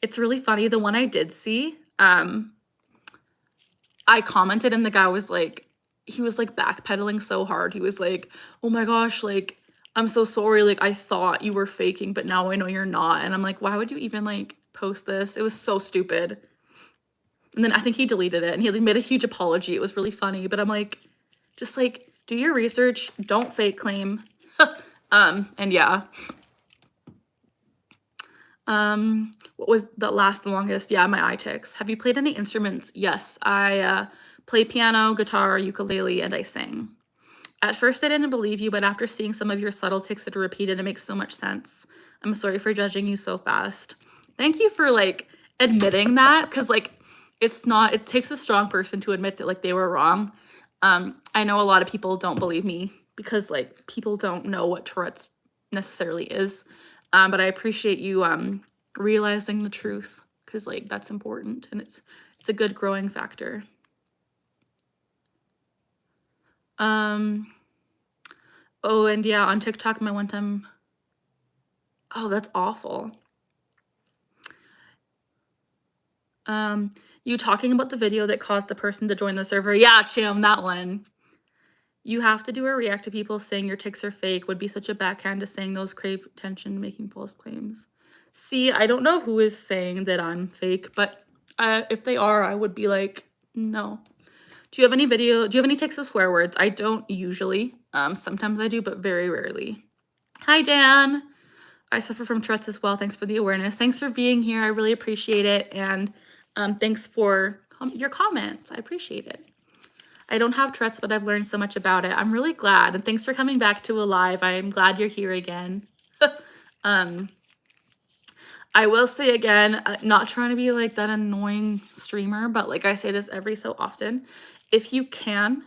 it's really funny. The one I did see, I commented and the guy was like, he was like backpedaling so hard. He was like, oh my gosh, like, I'm so sorry. Like, I thought you were faking, but now I know you're not. And I'm like, why would you even like post this? It was so stupid. And then I think he deleted it and he made a huge apology. It was really funny, but I'm like, just like, do your research. Don't fake claim. And yeah, What was the longest? Yeah, my eye ticks. Have you played any instruments? Yes, I play piano, guitar, ukulele, and I sing. At first, I didn't believe you, but after seeing some of your subtle tics that are repeated, it makes so much sense. I'm sorry for judging you so fast. Thank you for like admitting that, because like it takes a strong person to admit that like they were wrong. I know a lot of people don't believe me because like people don't know what Tourette's necessarily is. But I appreciate you realizing the truth, because like that's important and it's a good growing factor. Oh, and yeah, on TikTok, my one time, oh, that's awful. You talking about the video that caused the person to join the server? Yeah, Chim, that one. You have to do a react to people saying your tics are fake would be such a backhand to saying those crave attention, making false claims. See, I don't know who is saying that I'm fake, but if they are, I would be like, no. Do you have any tics of swear words? I don't usually. Sometimes I do, but very rarely. Hi, Dan. I suffer from Tourette's as well. Thanks for the awareness. Thanks for being here. I really appreciate it. And thanks for your comments. I appreciate it. I don't have Tourette's, but I've learned so much about it. I'm really glad. And thanks for coming back to a live. I'm glad you're here again. I will say again, not trying to be like that annoying streamer, but like I say this every so often, if you can,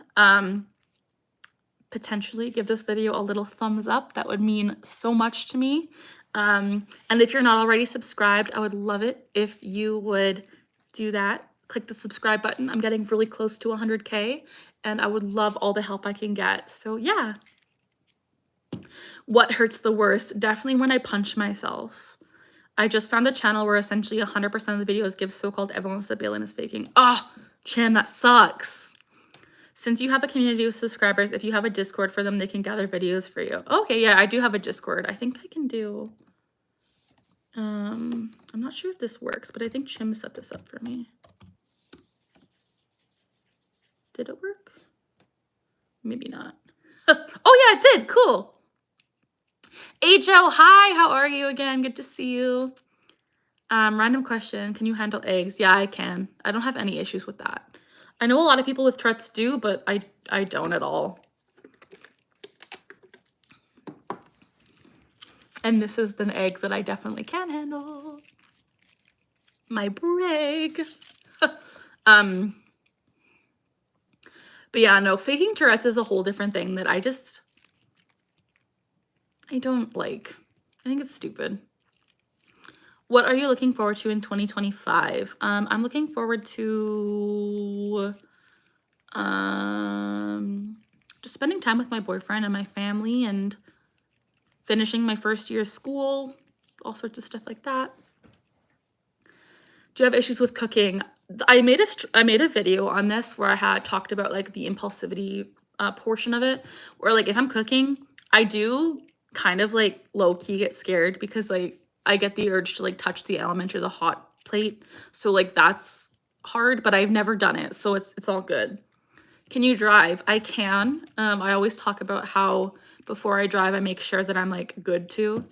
potentially give this video a little thumbs up. That would mean so much to me. And if you're not already subscribed, I would love it if you would do that. Click the subscribe button. I'm getting really close to 100K and I would love all the help I can get. So yeah. What hurts the worst? Definitely when I punch myself. I just found a channel where essentially 100% of the videos give so-called evidence that Balin is faking. Oh, Cham, that sucks. Since you have a community of subscribers, if you have a Discord for them, they can gather videos for you. Okay, yeah, I do have a Discord. I think I can do... I'm not sure if this works, but I think Chim set this up for me. Did it work? Maybe not. Oh yeah, it did. Cool. Joe, hi. How are you again? Good to see you. Random question. Can you handle eggs? Yeah, I can. I don't have any issues with that. I know a lot of people with Tourette's do, but I don't at all. And this is an egg that I definitely can handle. My brag. But yeah, no, faking Tourette's is a whole different thing that I don't like. I think it's stupid. What are you looking forward to in 2025? I'm looking forward to just spending time with my boyfriend and my family and finishing my first year of school, all sorts of stuff like that. Do you have issues with cooking? I made a video on this where I had talked about like the impulsivity portion of it, where like if I'm cooking, I do kind of like low-key get scared because like I get the urge to like touch the element or the hot plate. So like that's hard, but I've never done it. So it's all good. Can you drive? I can. I always talk about how before I drive, I make sure that I'm like good to,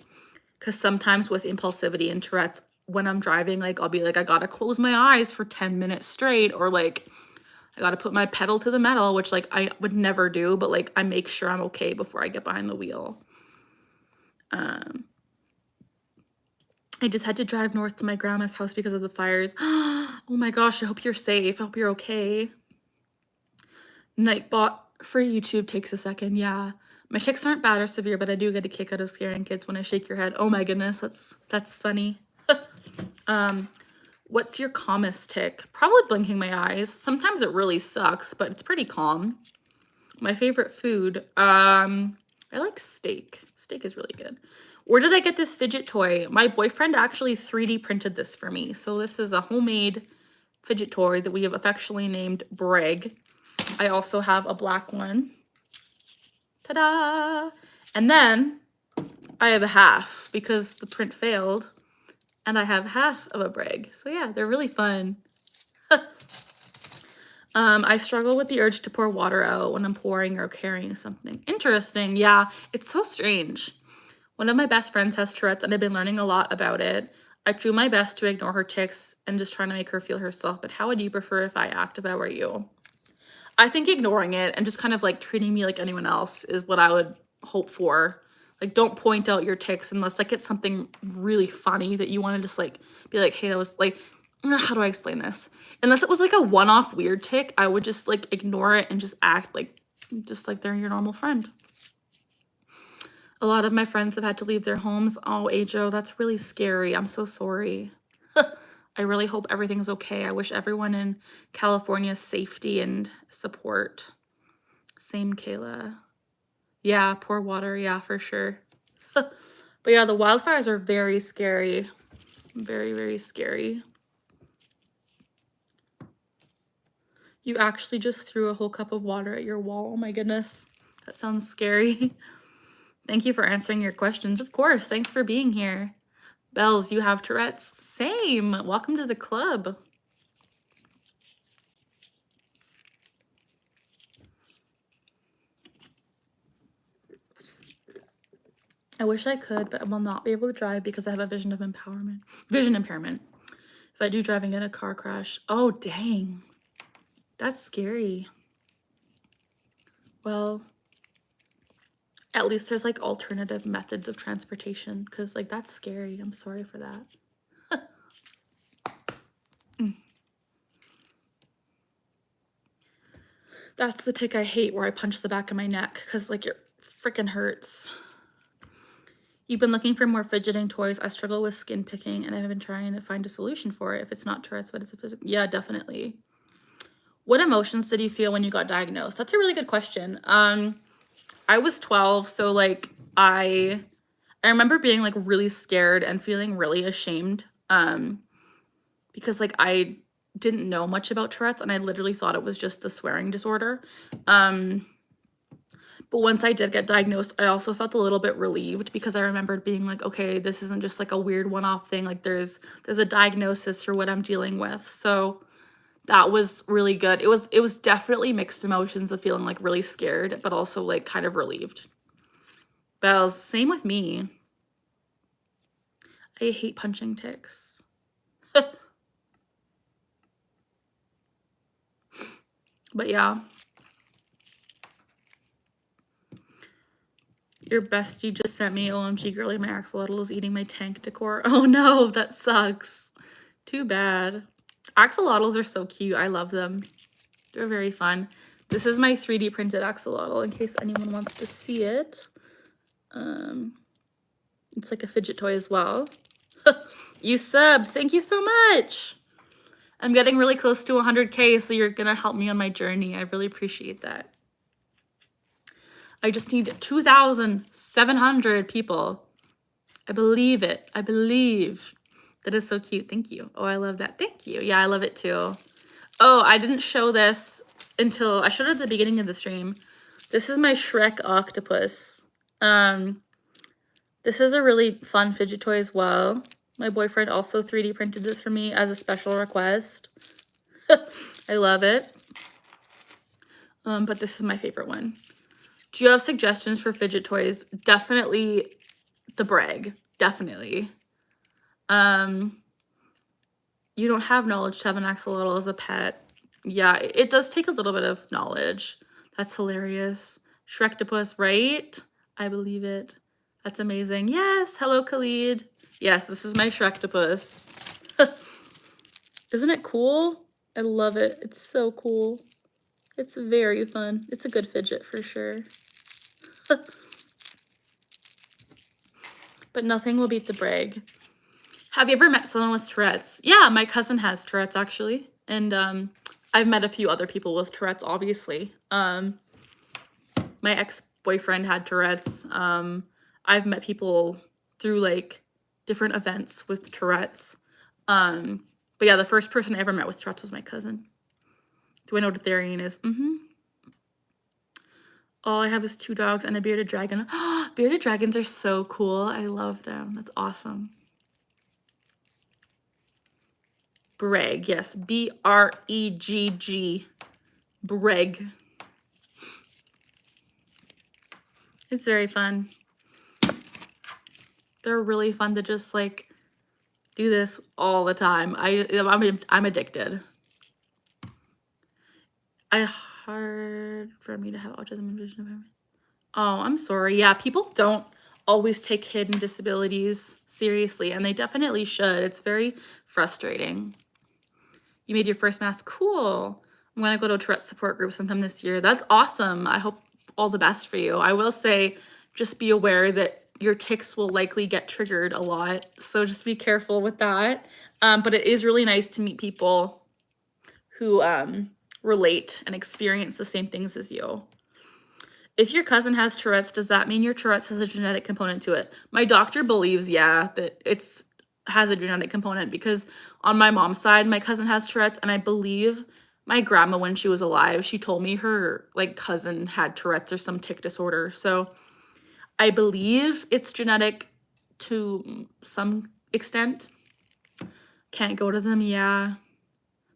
because sometimes with impulsivity and Tourette's, when I'm driving, like I'll be like, I gotta close my eyes for 10 minutes straight, or like I gotta put my pedal to the metal, which like I would never do, but like I make sure I'm okay before I get behind the wheel. I just had to drive north to my grandma's house because of the fires. Oh my gosh, I hope you're safe. I hope you're okay. Nightbot for YouTube takes a second. Yeah. My tics aren't bad or severe, but I do get a kick out of scaring kids when I shake your head. Oh my goodness, that's funny. What's your calmest tic? Probably blinking my eyes. Sometimes it really sucks, but it's pretty calm. My favorite food. I like steak. Steak is really good. Where did I get this fidget toy? My boyfriend actually 3D printed this for me. So this is a homemade fidget toy that we have affectionately named Breg. I also have a black one. Ta-da! And then I have a half because the print failed. And I have half of a Breg. So yeah, they're really fun. I struggle with the urge to pour water out when I'm pouring or carrying something. Interesting. Yeah, it's so strange. One of my best friends has Tourette's and I've been learning a lot about it. I do my best to ignore her tics and just trying to make her feel herself, but how would you prefer if I act if I were you? I think ignoring it and just kind of like treating me like anyone else is what I would hope for. Like, don't point out your tics unless like it's something really funny that you want to just like be like, hey, that was like, how do I explain this? Unless it was like a one-off weird tic, I would just like ignore it and just act like just like they're your normal friend. A lot of my friends have had to leave their homes. Oh, Ajo, that's really scary. I'm so sorry. I really hope everything's okay. I wish everyone in California safety and support. Same, Kayla. Yeah, pour water. Yeah, for sure. But yeah, the wildfires are very scary. Very, very scary. You actually just threw a whole cup of water at your wall. Oh my goodness. That sounds scary. Thank you for answering your questions. Of course. Thanks for being here. Bells, you have Tourette's? Same. Welcome to the club. I wish I could, but I will not be able to drive because I have a vision impairment. If I do drive and get a car crash. Oh, dang. That's scary. Well, at least there's like alternative methods of transportation because like that's scary. I'm sorry for that. That's the tic I hate where I punch the back of my neck because like it freaking hurts. You've been looking for more fidgeting toys. I struggle with skin picking and I've been trying to find a solution for it. If it's not Tourette's, but it's a physical. Yeah, definitely. What emotions did you feel when you got diagnosed? That's a really good question. I was 12, so like I remember being like really scared and feeling really ashamed because like I didn't know much about Tourette's and I literally thought it was just the swearing disorder. But once I did get diagnosed, I also felt a little bit relieved because I remembered being like, okay, this isn't just like a weird one-off thing. Like there's a diagnosis for what I'm dealing with. So that was really good. It was definitely mixed emotions of feeling like really scared, but also like kind of relieved. Bells, same with me. I hate punching tics. But yeah. Your bestie just sent me, OMG girly, my axolotl is eating my tank decor. Oh no, that sucks. Too bad. Axolotls are so cute. I love them. They're very fun. This is my 3D printed axolotl in case anyone wants to see it. It's like a fidget toy as well. You subbed. Thank you so much. I'm getting really close to 100K, so you're going to help me on my journey. I really appreciate that. I just need 2,700 people. I believe it. I believe. That is so cute. Thank you. Oh, I love that. Thank you. Yeah, I love it too. Oh, I didn't show this until I showed it at the beginning of the stream. This is my Shrek octopus. This is a really fun fidget toy as well. My boyfriend also 3D printed this for me as a special request. I love it. But this is my favorite one. Do you have suggestions for fidget toys? Definitely the Brag. Definitely. You don't have knowledge to have an axolotl as a pet. Yeah, it does take a little bit of knowledge. That's hilarious. Shrektopus, right? I believe it. That's amazing. Yes. Hello, Khalid. Yes, this is my Shrektopus. Isn't it cool? I love it. It's so cool. It's very fun. It's a good fidget for sure. But nothing will beat the Brag. Have you ever met someone with Tourette's? Yeah, my cousin has Tourette's actually. And I've met a few other people with Tourette's, obviously. My ex-boyfriend had Tourette's. I've met people through like different events with Tourette's. But yeah, the first person I ever met with Tourette's was my cousin. Do I know what a Therian is? All I have is 2 dogs and a bearded dragon. Bearded dragons are so cool. I love them. That's awesome. Breg, yes. B-R-E-G-G. Breg. It's very fun. They're really fun to just like Do this all the time. I'm addicted. Hard for me to have autism and vision impairment. Oh, I'm sorry. Yeah, people don't always take hidden disabilities seriously, and they definitely should. It's very frustrating. You made your first mask. Cool. I'm gonna go to a Tourette support group sometime this year. That's awesome. I hope all the best for you. I will say, just be aware that your tics will likely get triggered a lot, so just be careful with that. But it is really nice to meet people who relate and experience the same things as you. If your cousin has Tourette's, does that mean your Tourette's has a genetic component to it? My doctor believes, yeah, that it's has a genetic component because on my mom's side, my cousin has Tourette's, and I believe my grandma, when she was alive, she told me her like cousin had Tourette's or some tic disorder. So I believe it's genetic to some extent. Can't go to them, yeah.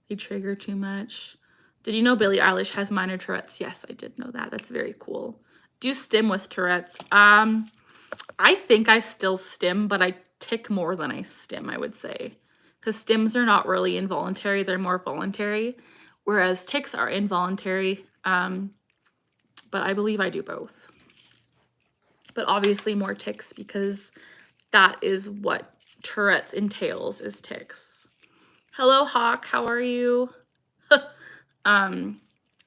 They trigger too much. Did you know Billie Eilish has minor Tourette's? Yes, I did know that. That's very cool. Do you stim with Tourette's? I think I still stim, but I tic more than I stim, I would say. Because stims are not really involuntary, they're more voluntary. Whereas tics are involuntary. But I believe I do both. But obviously more tics because that is what Tourette's entails, is tics. Hello, Hawk, how are you?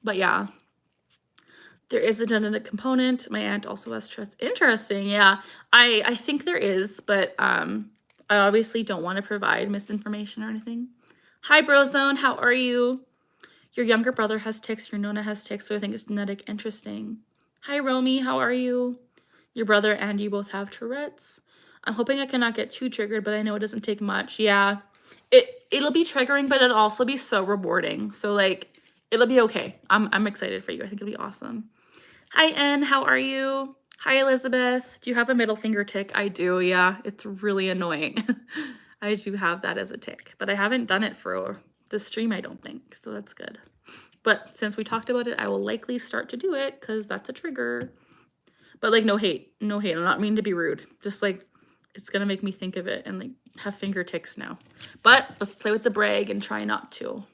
But yeah, there is a genetic component. My aunt also has Tourette's. Interesting, yeah. I think there is, but I obviously don't want to provide misinformation or anything. Hi, Brozone, how are you? Your younger brother has tics, your Nona has tics, so I think it's genetic. Interesting. Hi, Romy, how are you? Your brother and you both have Tourette's. I'm hoping I cannot get too triggered, but I know it doesn't take much. Yeah, it'll be triggering, but it'll also be so rewarding. So like, it'll be okay. I'm excited for you. I think it'll be awesome. Hi, N, how are you? Hi, Elizabeth. Do you have a middle finger tic? I do, yeah. It's really annoying. I do have that as a tic, but I haven't done it for the stream, I don't think, so that's good. But since we talked about it, I will likely start to do it because that's a trigger. But like, no hate. I'm not meaning to be rude. Just like, it's gonna make me think of it and like have finger tics now. But let's play with the brag and try not to.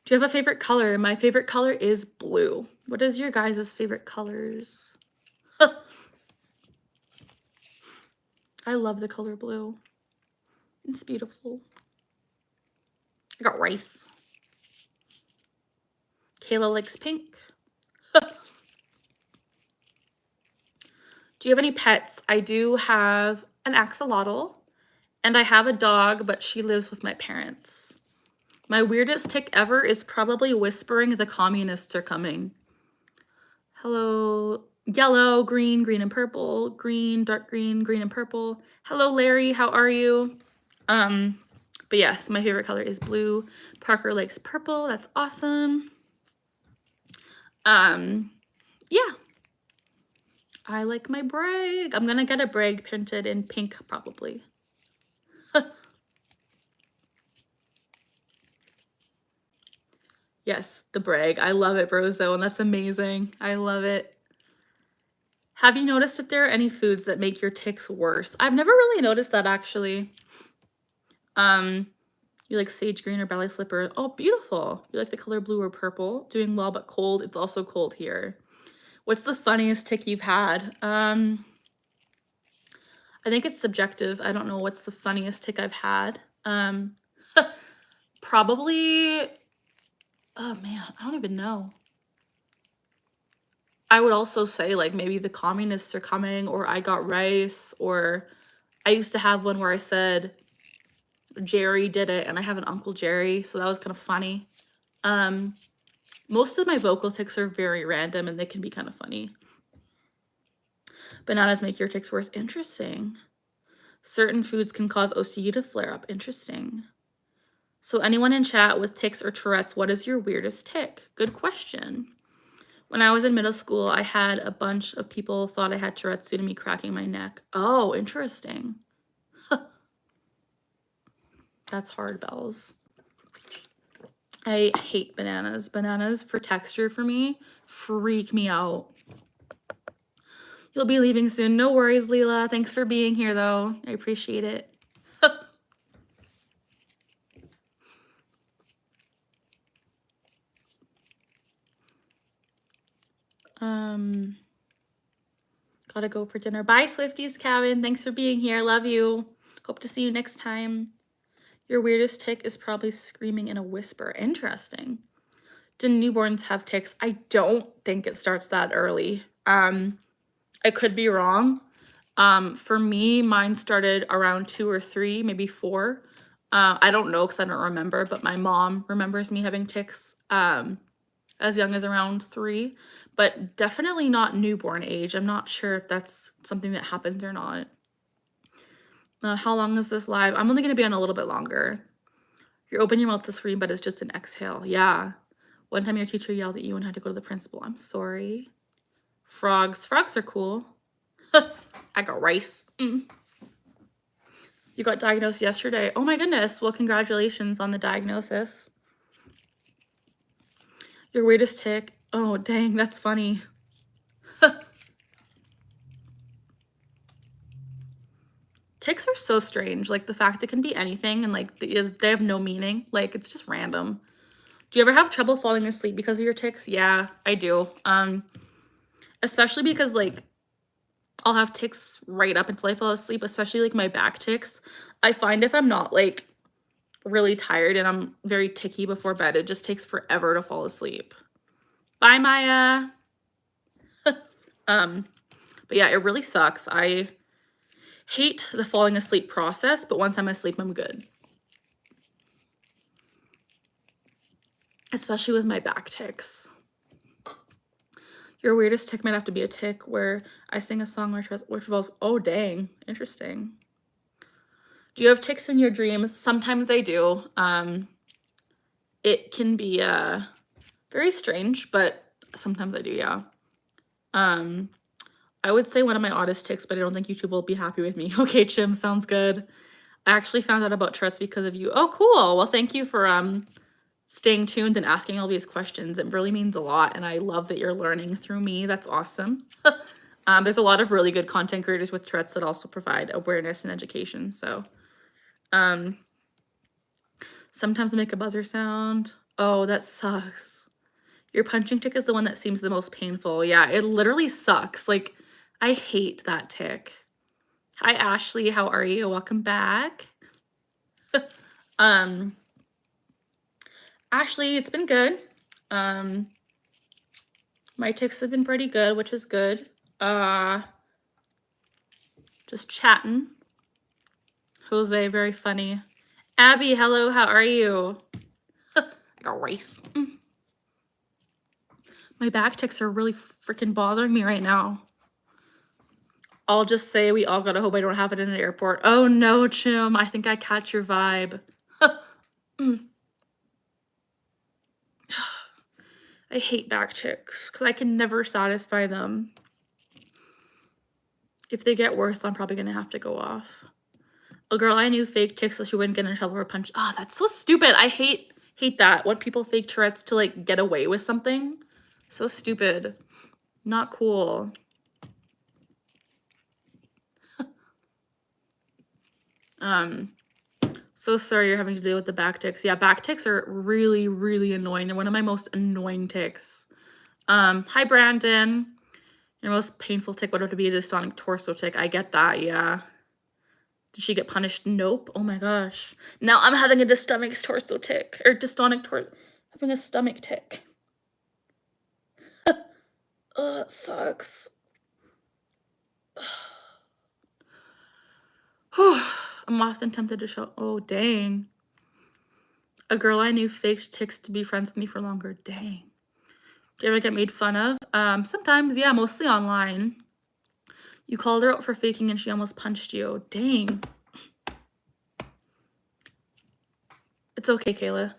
Do you have a favorite color? My favorite color is blue. What is your guys' favorite colors? I love the color blue. It's beautiful. I got rice. Kayla likes pink. Do you have any pets? I do have an axolotl, and I have a dog, but she lives with my parents. My weirdest tic ever is probably whispering the communists are coming. Hello, yellow, green, green and purple, green, dark green, green and purple. Hello, Larry, how are you? But yes, my favorite color is blue. Parker likes purple, that's awesome. Yeah. I like my brag. I'm gonna get a brag printed in pink probably. Yes, the brag. I love it, Brozone. That's amazing. I love it. Have you noticed if there are any foods that make your tics worse? I've never really noticed that actually. You like sage green or ballet slipper? Oh, beautiful. You like the color blue or purple? Doing well but cold. It's also cold here. What's the funniest tic you've had? I think it's subjective. I don't know what's the funniest tic I've had. Probably, oh man, I don't even know. I would also say like maybe the communists are coming, or I got rice, or I used to have one where I said Jerry did it, and I have an Uncle Jerry, so that was kind of funny. Most of my vocal tics are very random and they can be kind of funny. Bananas make your tics worse. Interesting. Certain foods can cause OCD to flare up. Interesting. So anyone in chat with tics or Tourette's, what is your weirdest tic? Good question. When I was in middle school, I had a bunch of people thought I had Tourette's due to me cracking my neck. Oh, interesting. That's hard, Bells. I hate bananas. Bananas for texture for me freak me out. You'll be leaving soon. No worries, Leela. Thanks for being here, though. I appreciate it. Gotta go for dinner. Bye, Swifties, Cabin. Thanks for being here. Love you. Hope to see you next time. Your weirdest tick is probably screaming in a whisper. Interesting. Do newborns have ticks? I don't think it starts that early. I could be wrong. For me, mine started around 2 or 3, maybe 4. I don't know because I don't remember, but my mom remembers me having ticks as young as around 3, but definitely not newborn age. I'm not sure if that's something that happens or not. How long is this live? I'm only going to be on a little bit longer. You open your mouth to scream, but it's just an exhale. Yeah. One time your teacher yelled at you and had to go to the principal. I'm sorry. Frogs. Frogs are cool. I got rice. You got diagnosed yesterday. Oh my goodness. Well, congratulations on the diagnosis. Your weirdest tick. Oh, dang. That's funny. Ticks are so strange. Like the fact it can be anything and like they have no meaning. Like it's just random. Do you ever have trouble falling asleep because of your ticks? Yeah, I do. Especially because like I'll have ticks right up until I fall asleep, especially like my back ticks. I find if I'm not like really tired and I'm very ticky before bed, it just takes forever to fall asleep. Bye, Maya. But yeah, it really sucks. I hate the falling asleep process, but once I'm asleep, I'm good. Especially with my back ticks. Your weirdest tick might have to be a tick where I sing a song which involves, oh dang, interesting. Do you have ticks in your dreams? Sometimes I do. It can be very strange, but sometimes I do, yeah. I would say one of my oddest ticks, but I don't think YouTube will be happy with me. Okay, Chim, sounds good. I actually found out about Tourette's because of you. Oh, cool. Well, thank you for staying tuned and asking all these questions. It really means a lot, and I love that you're learning through me. That's awesome. There's a lot of really good content creators with Tourette's that also provide awareness and education. So sometimes I make a buzzer sound. Oh, that sucks. Your punching tick is the one that seems the most painful. Yeah, it literally sucks. Like, I hate that tick. Hi, Ashley. How are you? Welcome back. Ashley, it's been good. My ticks have been pretty good, which is good. Just chatting. Jose, very funny. Abby, hello. How are you? I got rice. My back ticks are really freaking bothering me right now. I'll just say we all gotta hope I don't have it in an airport. Oh no, Chim. I think I catch your vibe. I hate back ticks because I can never satisfy them. If they get worse, I'm probably gonna have to go off. A girl I knew faked ticks so she wouldn't get in trouble for punch. Ah, that's so stupid. I hate that. When people fake Tourette's to like get away with something. So stupid. Not cool. So sorry you're having to deal with the back ticks. Yeah, back ticks are really, really annoying. They're one of my most annoying ticks. Hi, Brandon. Your most painful tick would have to be a dystonic torso tick. I get that, yeah. Did she get punished? Nope. Oh my gosh. Now I'm having a dystonic torso tick. Or having a stomach tick. Ugh, it sucks. I'm often tempted to show. Oh, dang. A girl I knew faked ticks to be friends with me for longer. Dang. Do you ever get made fun of? Sometimes, yeah, mostly online. You called her out for faking and she almost punched you. Dang. It's okay, Kayla.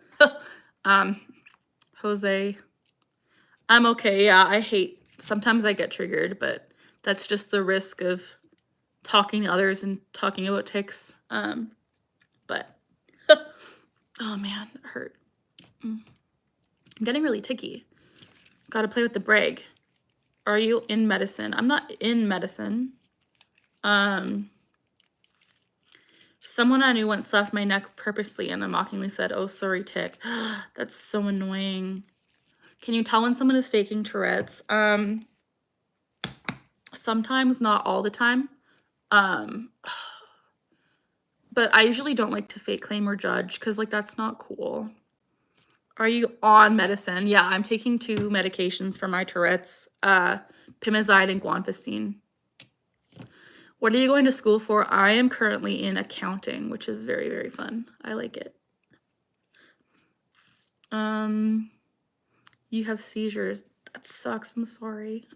Jose. I'm okay. Yeah, sometimes I get triggered, but that's just the risk of talking to others and talking about ticks. But, oh man, that hurt. I'm getting really ticky. Gotta play with the brag. Are you in medicine? I'm not in medicine. Someone I knew once slapped my neck purposely and then mockingly said, "Oh, sorry, tick." That's so annoying. Can you tell when someone is faking Tourette's? Sometimes, not all the time. But I usually don't like to fake claim or judge because, like, that's not cool. Are you on medicine? Yeah, I'm taking 2 medications for my Tourette's, Pimozide and guanfacine. What are you going to school for? I am currently in accounting, which is very, very fun. I like it. You have seizures. That sucks. I'm sorry.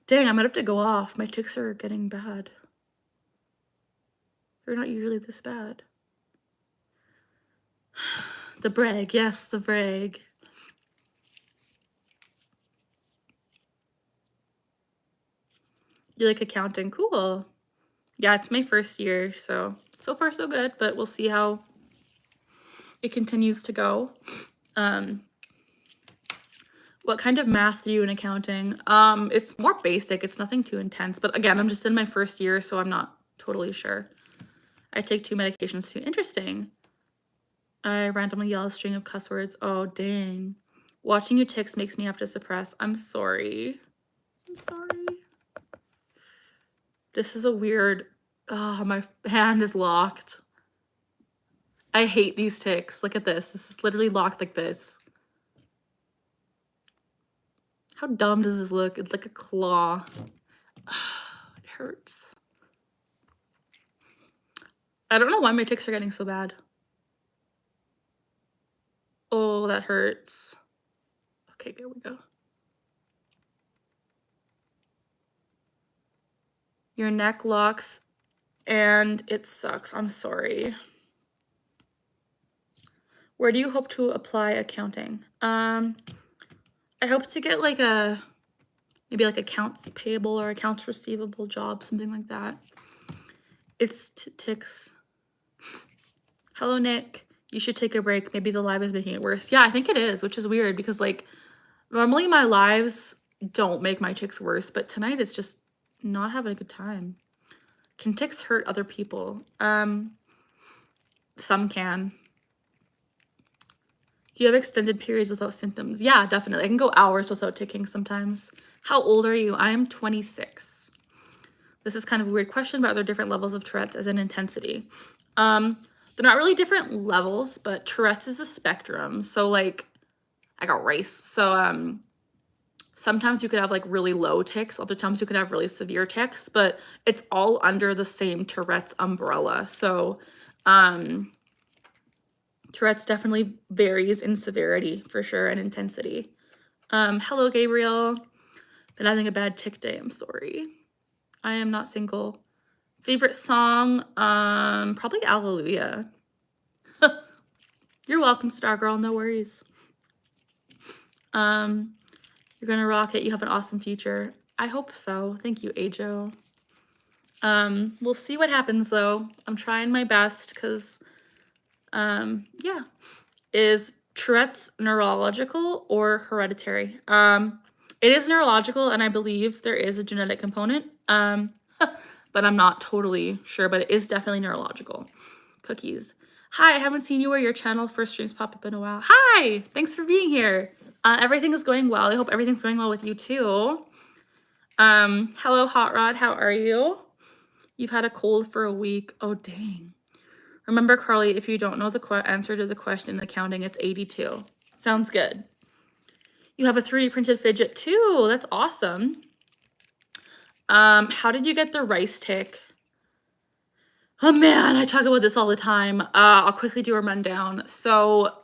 Dang, I might have to go off. My tics are getting bad. They're not usually this bad. The brag. Yes, the brag. You like accounting? Cool. Yeah, it's my first year, so far so good, but we'll see how it continues to go. What kind of math do you in accounting? It's more basic. It's nothing too intense, but again, I'm just in my first year, so I'm not totally sure. I take 2 medications too. Interesting. I randomly yell a string of cuss words. Oh, dang. Watching you tics makes me have to suppress. I'm sorry. I'm sorry. This is a weird... Oh, my hand is locked. I hate these tics. Look at this. This is literally locked like this. How dumb does this look? It's like a claw. It hurts. I don't know why my tics are getting so bad. Oh, that hurts. Okay, there we go. Your neck locks and it sucks. I'm sorry. Where do you hope to apply accounting? I hope to get like maybe like accounts payable or accounts receivable job, something like that. It's tics. Hello, Nick. You should take a break. Maybe the live is making it worse. Yeah, I think it is, which is weird because like normally my lives don't make my tics worse, but tonight it's just not having a good time. Can tics hurt other people? Some can. Do you have extended periods without symptoms? Yeah, definitely. I can go hours without ticking sometimes. How old are you? I am 26. This is kind of a weird question, but are there different levels of Tourette's as in intensity? They're not really different levels, but Tourette's is a spectrum. So like, I got rice. So sometimes you could have like really low tics. Other times you could have really severe tics, but it's all under the same Tourette's umbrella. So Tourette's definitely varies in severity for sure and intensity. Hello, Gabriel. Been having a bad tic day. I'm sorry. I am not single. Favorite song? Probably Alleluia. You're welcome, Star Girl. No worries. You're gonna rock it. You have an awesome future. I hope so. Thank you, Ajo. We'll see what happens though. I'm trying my best because yeah. Is Tourette's neurological or hereditary? It is neurological, and I believe there is a genetic component. But I'm not totally sure, but it is definitely neurological. Cookies. Hi, I haven't seen you or your channel first streams pop up in a while. Hi, thanks for being here. Everything is going well. I hope everything's going well with you too. Hello, Hot Rod. How are you? You've had a cold for a week. Oh, dang. Remember, Carly, if you don't know the answer to the question in accounting, it's 82. Sounds good. You have a 3D printed fidget too. That's awesome. How did you get the rice tic? Oh man, I talk about this all the time. I'll quickly do a rundown. So,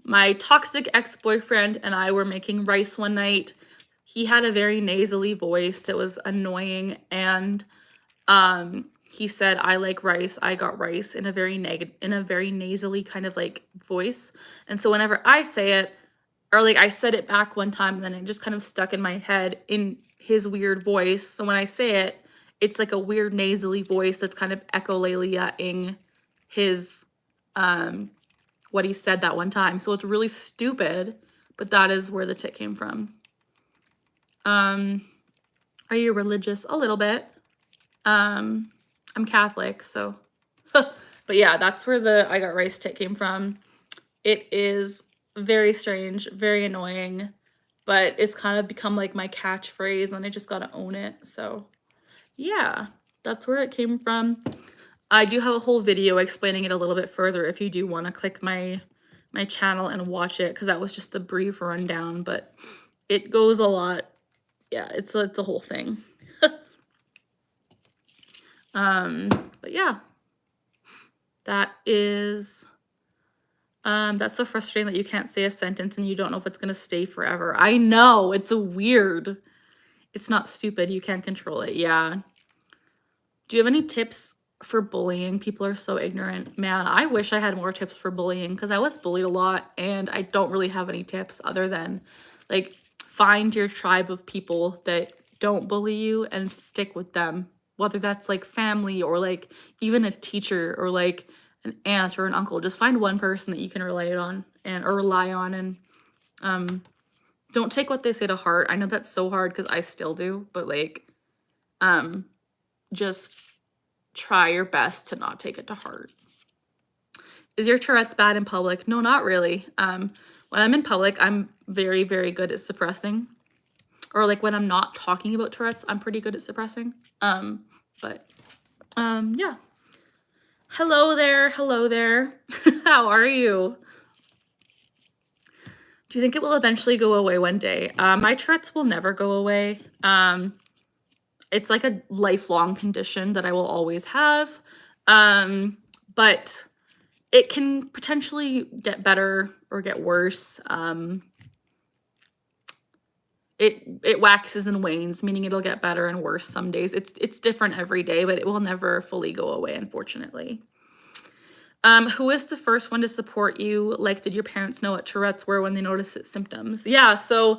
my toxic ex-boyfriend and I were making rice one night. He had a very nasally voice that was annoying, and he said, "I like rice, I got rice," in a very nasally kind of like voice. And so whenever I say it, or like I said it back one time, and then it just kind of stuck in my head in his weird voice. So when I say it, it's like a weird nasally voice that's kind of echolalia-ing his what he said that one time. So it's really stupid, but that is where the tic came from. Are you religious? A little bit. I'm Catholic, so. But yeah, that's where the I got rice tic came from. It is very strange, very annoying, but it's kind of become like my catchphrase and I just gotta own it. So yeah, that's where it came from. I do have a whole video explaining it a little bit further if you do want to click my channel and watch it, because that was just a brief rundown, but it goes a lot. Yeah, it's a whole thing. But yeah, that is that's so frustrating that you can't say a sentence and you don't know if it's gonna stay forever. I know, it's weird. It's not stupid, you can't control it. Yeah. Do you have any tips for bullying? People are so ignorant. Man, I wish I had more tips for bullying, because I was bullied a lot and I don't really have any tips other than like find your tribe of people that don't bully you and stick with them, whether that's like family or like even a teacher or like an aunt or an uncle. Just find one person that you can rely on and don't take what they say to heart. I know that's so hard because I still do, but like just try your best to not take it to heart. Is your Tourette's bad in public? No, not really. When I'm in public, I'm very, very good at suppressing. Or like when I'm not talking about Tourette's, I'm pretty good at suppressing. Yeah. Hello there. Hello there. How are you? Do you think it will eventually go away one day? My Tourette's will never go away. It's like a lifelong condition that I will always have. But it can potentially get better or get worse. It waxes and wanes, meaning it'll get better and worse some days. It's different every day, but it will never fully go away, unfortunately. Who is the first one to support you? Like, did your parents know what Tourette's were when they noticed its symptoms? Yeah, so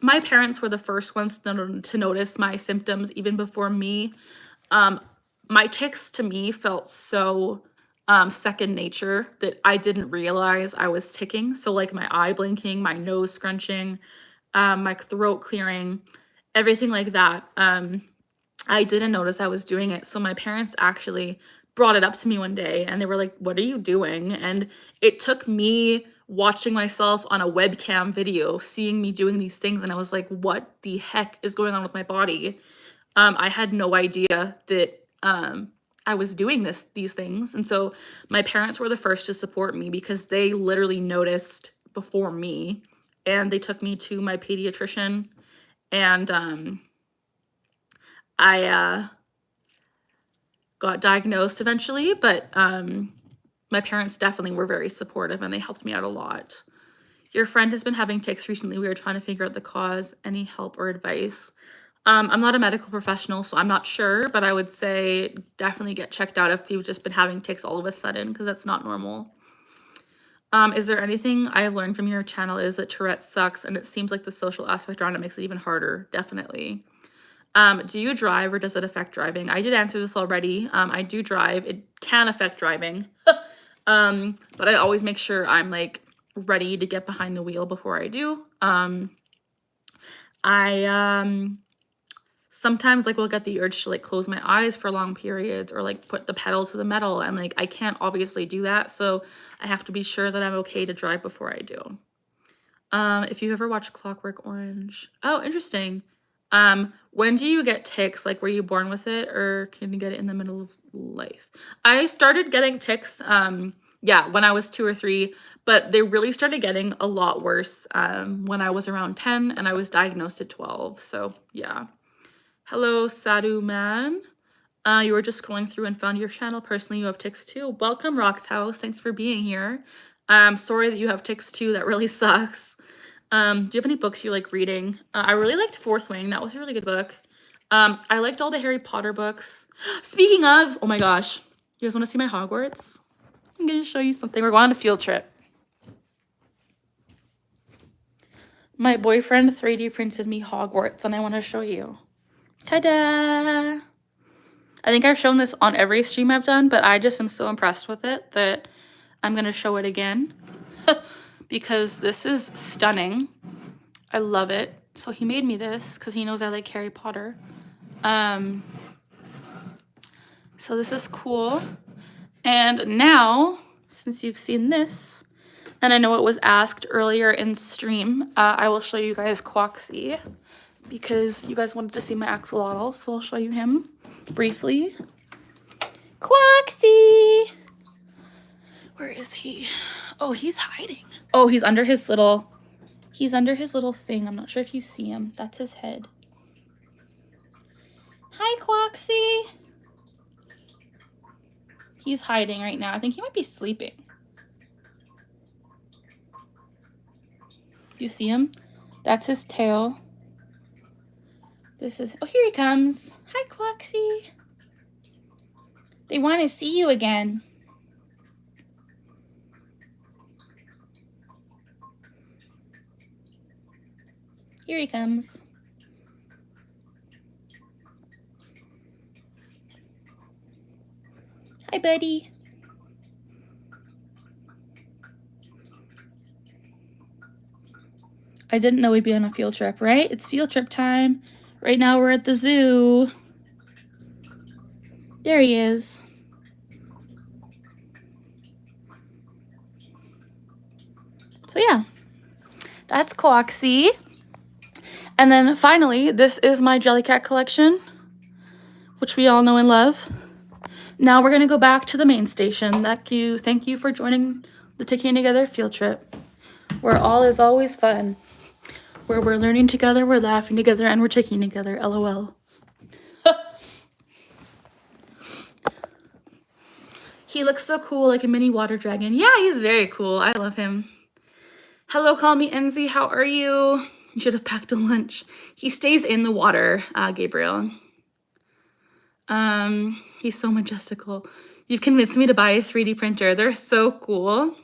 my parents were the first ones to notice my symptoms even before me. My tics to me felt so second nature that I didn't realize I was ticking. So like my eye blinking, my nose scrunching, my throat clearing, everything like that. I didn't notice I was doing it. So my parents actually brought it up to me one day and they were like, "What are you doing?" And it took me watching myself on a webcam video, seeing me doing these things, and I was like, what the heck is going on with my body? I had no idea that I was doing these things. And so my parents were the first to support me because they literally noticed before me, and they took me to my pediatrician, and I got diagnosed eventually, but my parents definitely were very supportive and they helped me out a lot. Your friend has been having tics recently. We were trying to figure out the cause. Any help or advice? I'm not a medical professional, so I'm not sure, but I would say definitely get checked out if you've just been having tics all of a sudden, because that's not normal. Is there anything I have learned from your channel is that Tourette sucks, and it seems like the social aspect around it makes it even harder. Definitely. Do you drive or does it affect driving? I did answer this already. I do drive. It can affect driving. But I always make sure I'm like ready to get behind the wheel before I do. I sometimes like will get the urge to like close my eyes for long periods or like put the pedal to the metal, and like I can't obviously do that, so I have to be sure that I'm okay to drive before I do. If you ever watched Clockwork Orange. Oh, interesting. When do you get tics? Like, were you born with it or can you get it in the middle of life? I started getting tics, yeah, when I was 2 or 3, but they really started getting a lot worse when I was around 10 and I was diagnosed at 12. So yeah. Hello, Sadhu Man. You were just scrolling through and found your channel. Personally, you have tics too. Welcome, Rock's House. Thanks for being here. Sorry that you have tics too. That really sucks. Do you have any books you like reading? I really liked Fourth Wing. That was a really good book. I liked all the Harry Potter books. Speaking of, oh my gosh, you guys want to see my Hogwarts? I'm going to show you something. We're going on a field trip. My boyfriend 3D printed me Hogwarts, and I want to show you. Ta-da! I think I've shown this on every stream I've done, but I just am so impressed with it that I'm going to show it again. because this is stunning. I love it. So he made me this because he knows I like Harry Potter. So this is cool. And now, since you've seen this, and I know it was asked earlier in stream, I will show you guys Quoxy because you guys wanted to see my axolotl, so I'll show you him briefly. Quoxy! Where is he? Oh, he's hiding. Oh, he's under his little thing. I'm not sure if you see him. That's his head. Hi, Quoxy. He's hiding right now. I think he might be sleeping. Do you see him? That's his tail. This is, oh, here he comes. Hi, Quoxy. They want to see you again. Here he comes. Hi, buddy. I didn't know we'd be on a field trip, right? It's field trip time. Right now we're at the zoo. There he is. So yeah, that's Quoxy. And then finally, this is my Jellycat collection, which we all know and love. Now we're gonna go back to the main station. Thank you for joining the Taking Together field trip, where all is always fun, where we're learning together, we're laughing together, and we're taking together, LOL. He looks so cool, like a mini water dragon. Yeah, he's very cool. I love him. Hello, call me Enzi. How are you? You should have packed a lunch. He stays in the water, Gabriel. He's so majestical. You've convinced me to buy a 3D printer. They're so cool.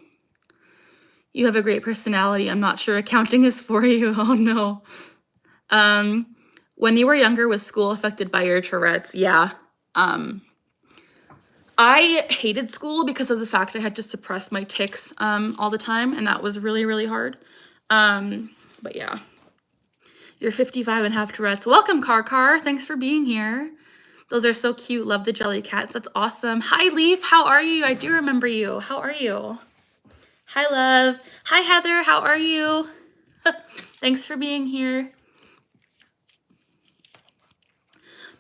You have a great personality. I'm not sure accounting is for you. Oh no. When you were younger, was school affected by your Tourette's? Yeah. I hated school because of the fact I had to suppress my tics all the time, and that was really, really hard. But yeah. You're 55 and have Tourette's. Welcome, Car. Thanks for being here. Those are so cute. Love the jelly cats. That's awesome. Hi, Leaf. How are you? I do remember you. How are you? Hi, love. Hi, Heather. How are you? Thanks for being here.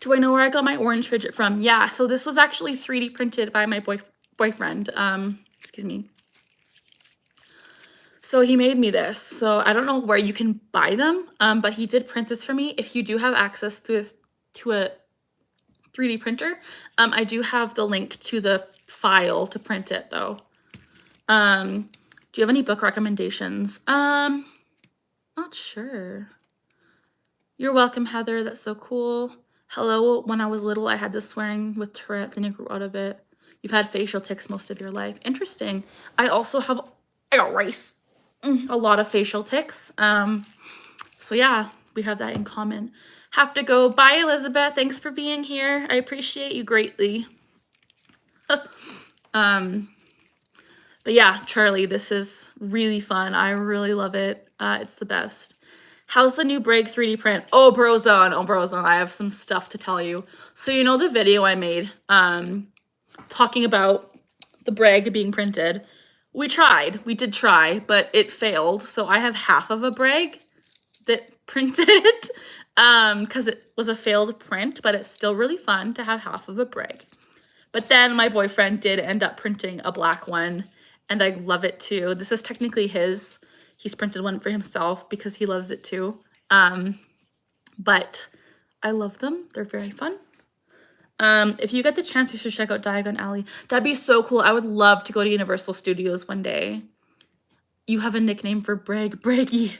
Do I know where I got my orange fidget from? Yeah, so this was actually 3D printed by my boyfriend. Excuse me. So he made me this. So I don't know where you can buy them, but he did print this for me. If you do have access to a 3D printer, I do have the link to the file to print it though. Do you have any book recommendations? Not sure. You're welcome, Heather. That's so cool. Hello, when I was little, I had this swearing with Tourette's and I grew out of it. You've had facial tics most of your life. Interesting. I got rice. A lot of facial tics. So yeah, we have that in common. Have to go. Bye, Elizabeth. Thanks for being here. I appreciate you greatly. But yeah, Charlie, this is really fun. I really love it. It's the best. How's the new Bragg 3D print? Oh, Brozone, I have some stuff to tell you. So you know the video I made talking about the Bragg being printed? We did try, but it failed. So I have half of a Bragg that printed because it was a failed print, but it's still really fun to have half of a Bragg. But then my boyfriend did end up printing a black one, and I love it too. This is technically his. He's printed one for himself because he loves it too. But I love them. They're very fun. If you get the chance, you should check out Diagon Alley. That'd be so cool. I would love to go to Universal Studios one day. You have a nickname for Bragg, Braggy.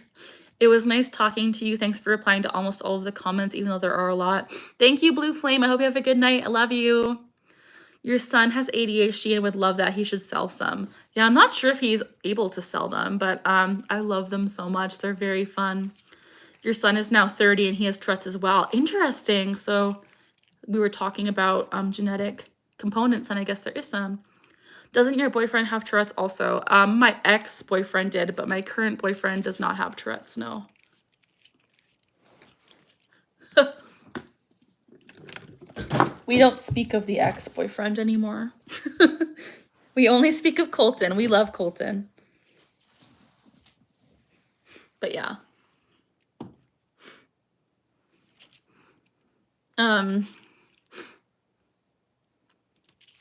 It was nice talking to you. Thanks for replying to almost all of the comments, even though there are a lot. Thank you, Blue Flame. I hope you have a good night. I love you. Your son has ADHD and would love that. He should sell some. Yeah, I'm not sure if he's able to sell them, but I love them so much. They're very fun. Your son is now 30 and he has Tourette's as well. Interesting. So we were talking about genetic components, and I guess there is some. Doesn't your boyfriend have Tourette's also? My ex-boyfriend did, but my current boyfriend does not have Tourette's, no. We don't speak of the ex-boyfriend anymore. We only speak of Colton. We love Colton. But yeah.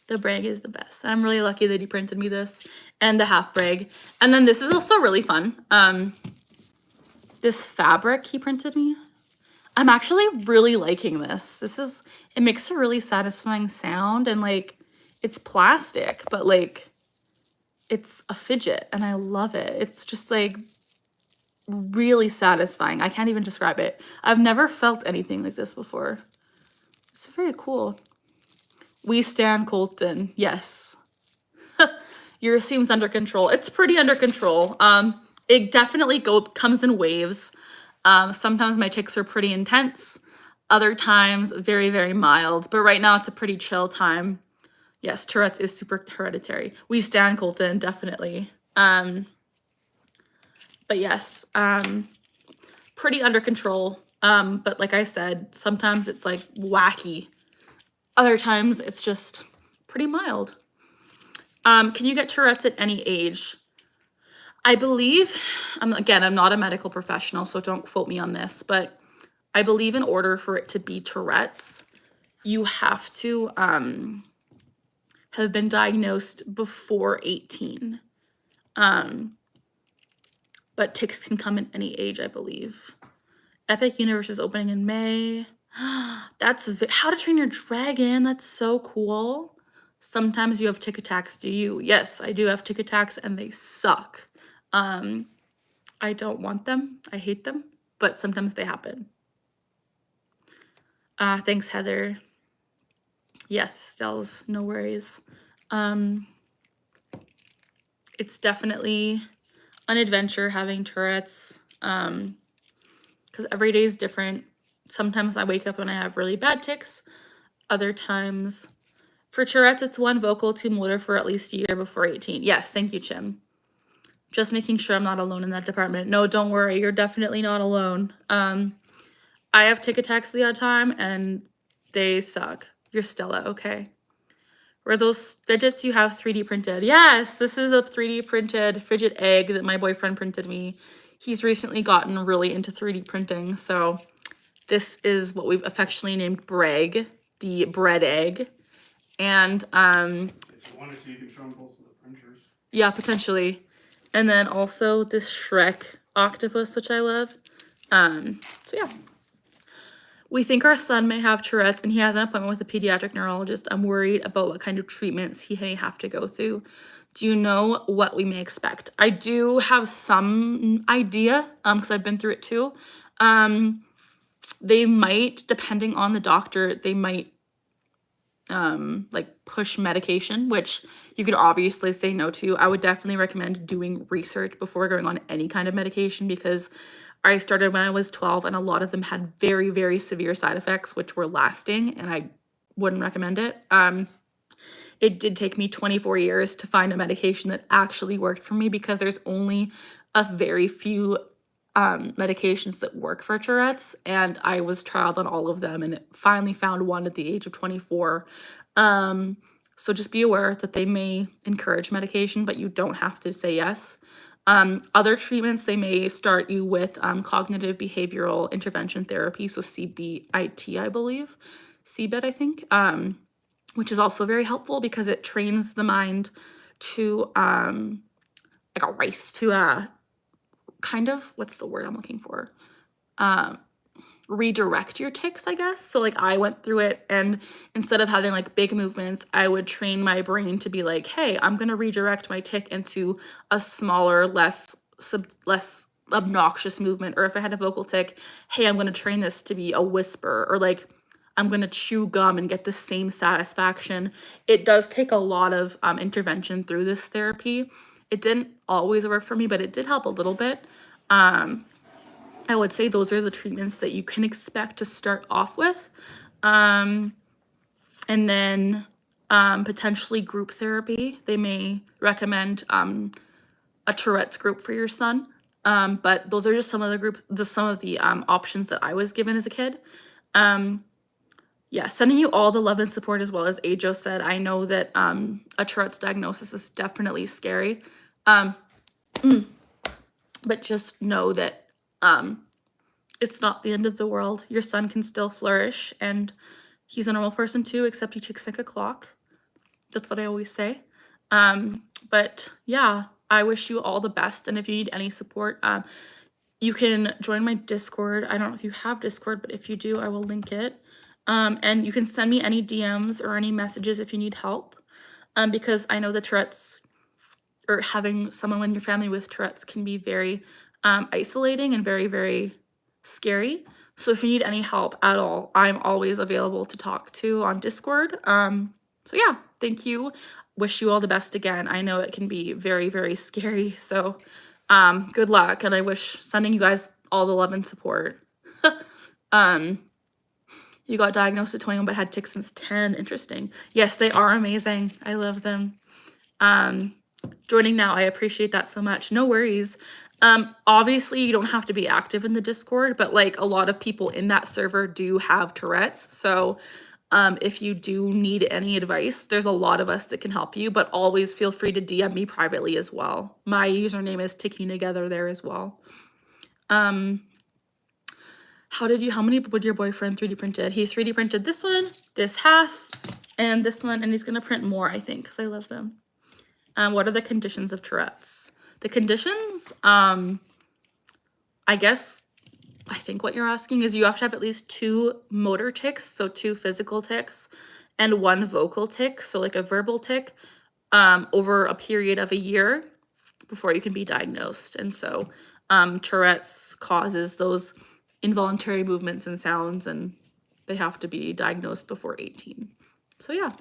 The brag is the best. I'm really lucky that he printed me this and the half brag. And then this is also really fun. This fabric he printed me. I'm actually really liking this. It makes a really satisfying sound, and like it's plastic, but like it's a fidget and I love it. It's just like really satisfying. I can't even describe it. I've never felt anything like this before. It's very cool. We stand Colton. Yes. Yours seems under control. It's pretty under control. It definitely comes in waves. Sometimes my tics are pretty intense. Other times very, very mild. But right now it's a pretty chill time. Yes, Tourette's is super hereditary. We stand Colton, definitely. But yes, pretty under control. But like I said, sometimes it's like wacky. Other times it's just pretty mild. Can you get Tourette's at any age? I believe, again, I'm not a medical professional, so don't quote me on this, but I believe in order for it to be Tourette's, you have to have been diagnosed before 18. But tics can come at any age, I believe. Epic Universe is opening in May. That's How to Train Your Dragon. That's so cool. Sometimes you have tic attacks, do you? Yes, I do have tic attacks and they suck. I don't want them. I hate them, but sometimes they happen. Thanks, Heather. Yes, Stells, no worries. It's definitely an adventure having Tourette's, because every day is different. Sometimes I wake up and I have really bad tics. Other times, for Tourette's, it's 1 vocal, 2 motor for at least a year before 18. Yes, thank you, Chim. Just making sure I'm not alone in that department. No, don't worry, you're definitely not alone. I have tic attacks the odd time, and they suck. You're Stella, okay. Were those fidgets you have 3D printed? Yes, this is a 3D printed fidget egg that my boyfriend printed me. He's recently gotten really into 3D printing, so this is what we've affectionately named Breg, the bread egg. And If you wanted to, you can show them both of the printers. yeah, potentially. And then also this Shrek octopus, which I love. So yeah. We think our son may have Tourette's and he has an appointment with a pediatric neurologist. I'm worried about what kind of treatments he may have to go through. Do you know what we may expect? I do have some idea, because I've been through it too. They might, depending on the doctor, they might like push medication, which you could obviously say no to. I would definitely recommend doing research before going on any kind of medication, because I started when I was 12 and a lot of them had very, very severe side effects, which were lasting, and I wouldn't recommend it. It did take me 24 years to find a medication that actually worked for me, because there's only a very few medications that work for Tourette's, and I was trialed on all of them and finally found one at the age of 24. So just be aware that they may encourage medication, but you don't have to say yes. Other treatments, they may start you with cognitive behavioral intervention therapy, so CBIT, I believe, CBIT, I think, which is also very helpful because it trains the mind to like a race to kind of, what's the word I'm looking for? Redirect your tics, I guess. So like I went through it, and instead of having like big movements, I would train my brain to be like, hey, I'm gonna redirect my tic into a smaller, less obnoxious movement. Or if I had a vocal tic, hey, I'm gonna train this to be a whisper, or like I'm gonna chew gum and get the same satisfaction. It does take a lot of intervention through this therapy. It didn't always work for me, but it did help a little bit. I would say those are the treatments that you can expect to start off with. And then potentially group therapy. They may recommend a Tourette's group for your son. But those are just some of the options that I was given as a kid. Yeah, sending you all the love and support as well. As Ajo said, I know that a Tourette's diagnosis is definitely scary. But just know that it's not the end of the world. Your son can still flourish, and he's a normal person too, except he ticks like a clock. That's what I always say. But yeah, I wish you all the best. And if you need any support, you can join my Discord. I don't know if you have Discord, but if you do, I will link it. And you can send me any DMs or any messages if you need help. Because I know the Tourette's, or having someone in your family with Tourette's, can be very isolating and very, very scary. So if you need any help at all, I'm always available to talk to on Discord. So yeah, thank you. Wish you all the best again. I know it can be very, very scary. So good luck, and I wish sending you guys all the love and support. You got diagnosed at 21 but had tics since 10. Interesting. Yes, they are amazing. I love them. Joining now, I appreciate that so much. No worries. Obviously you don't have to be active in the Discord, but like a lot of people in that server do have Tourette's. So if you do need any advice, there's a lot of us that can help you, but always feel free to DM me privately as well. My username is Ticking Together there as well. How many would your boyfriend 3D printed? He 3D printed this one, this half, and this one, and he's gonna print more, I think, because I love them. What are the conditions of Tourette's? The conditions, I think what you're asking is you have to have at least 2 motor tics, so 2 physical tics, and 1 vocal tic, so like a verbal tic, over a period of a year before you can be diagnosed. And so Tourette's causes those involuntary movements and sounds, and they have to be diagnosed before 18. So yeah.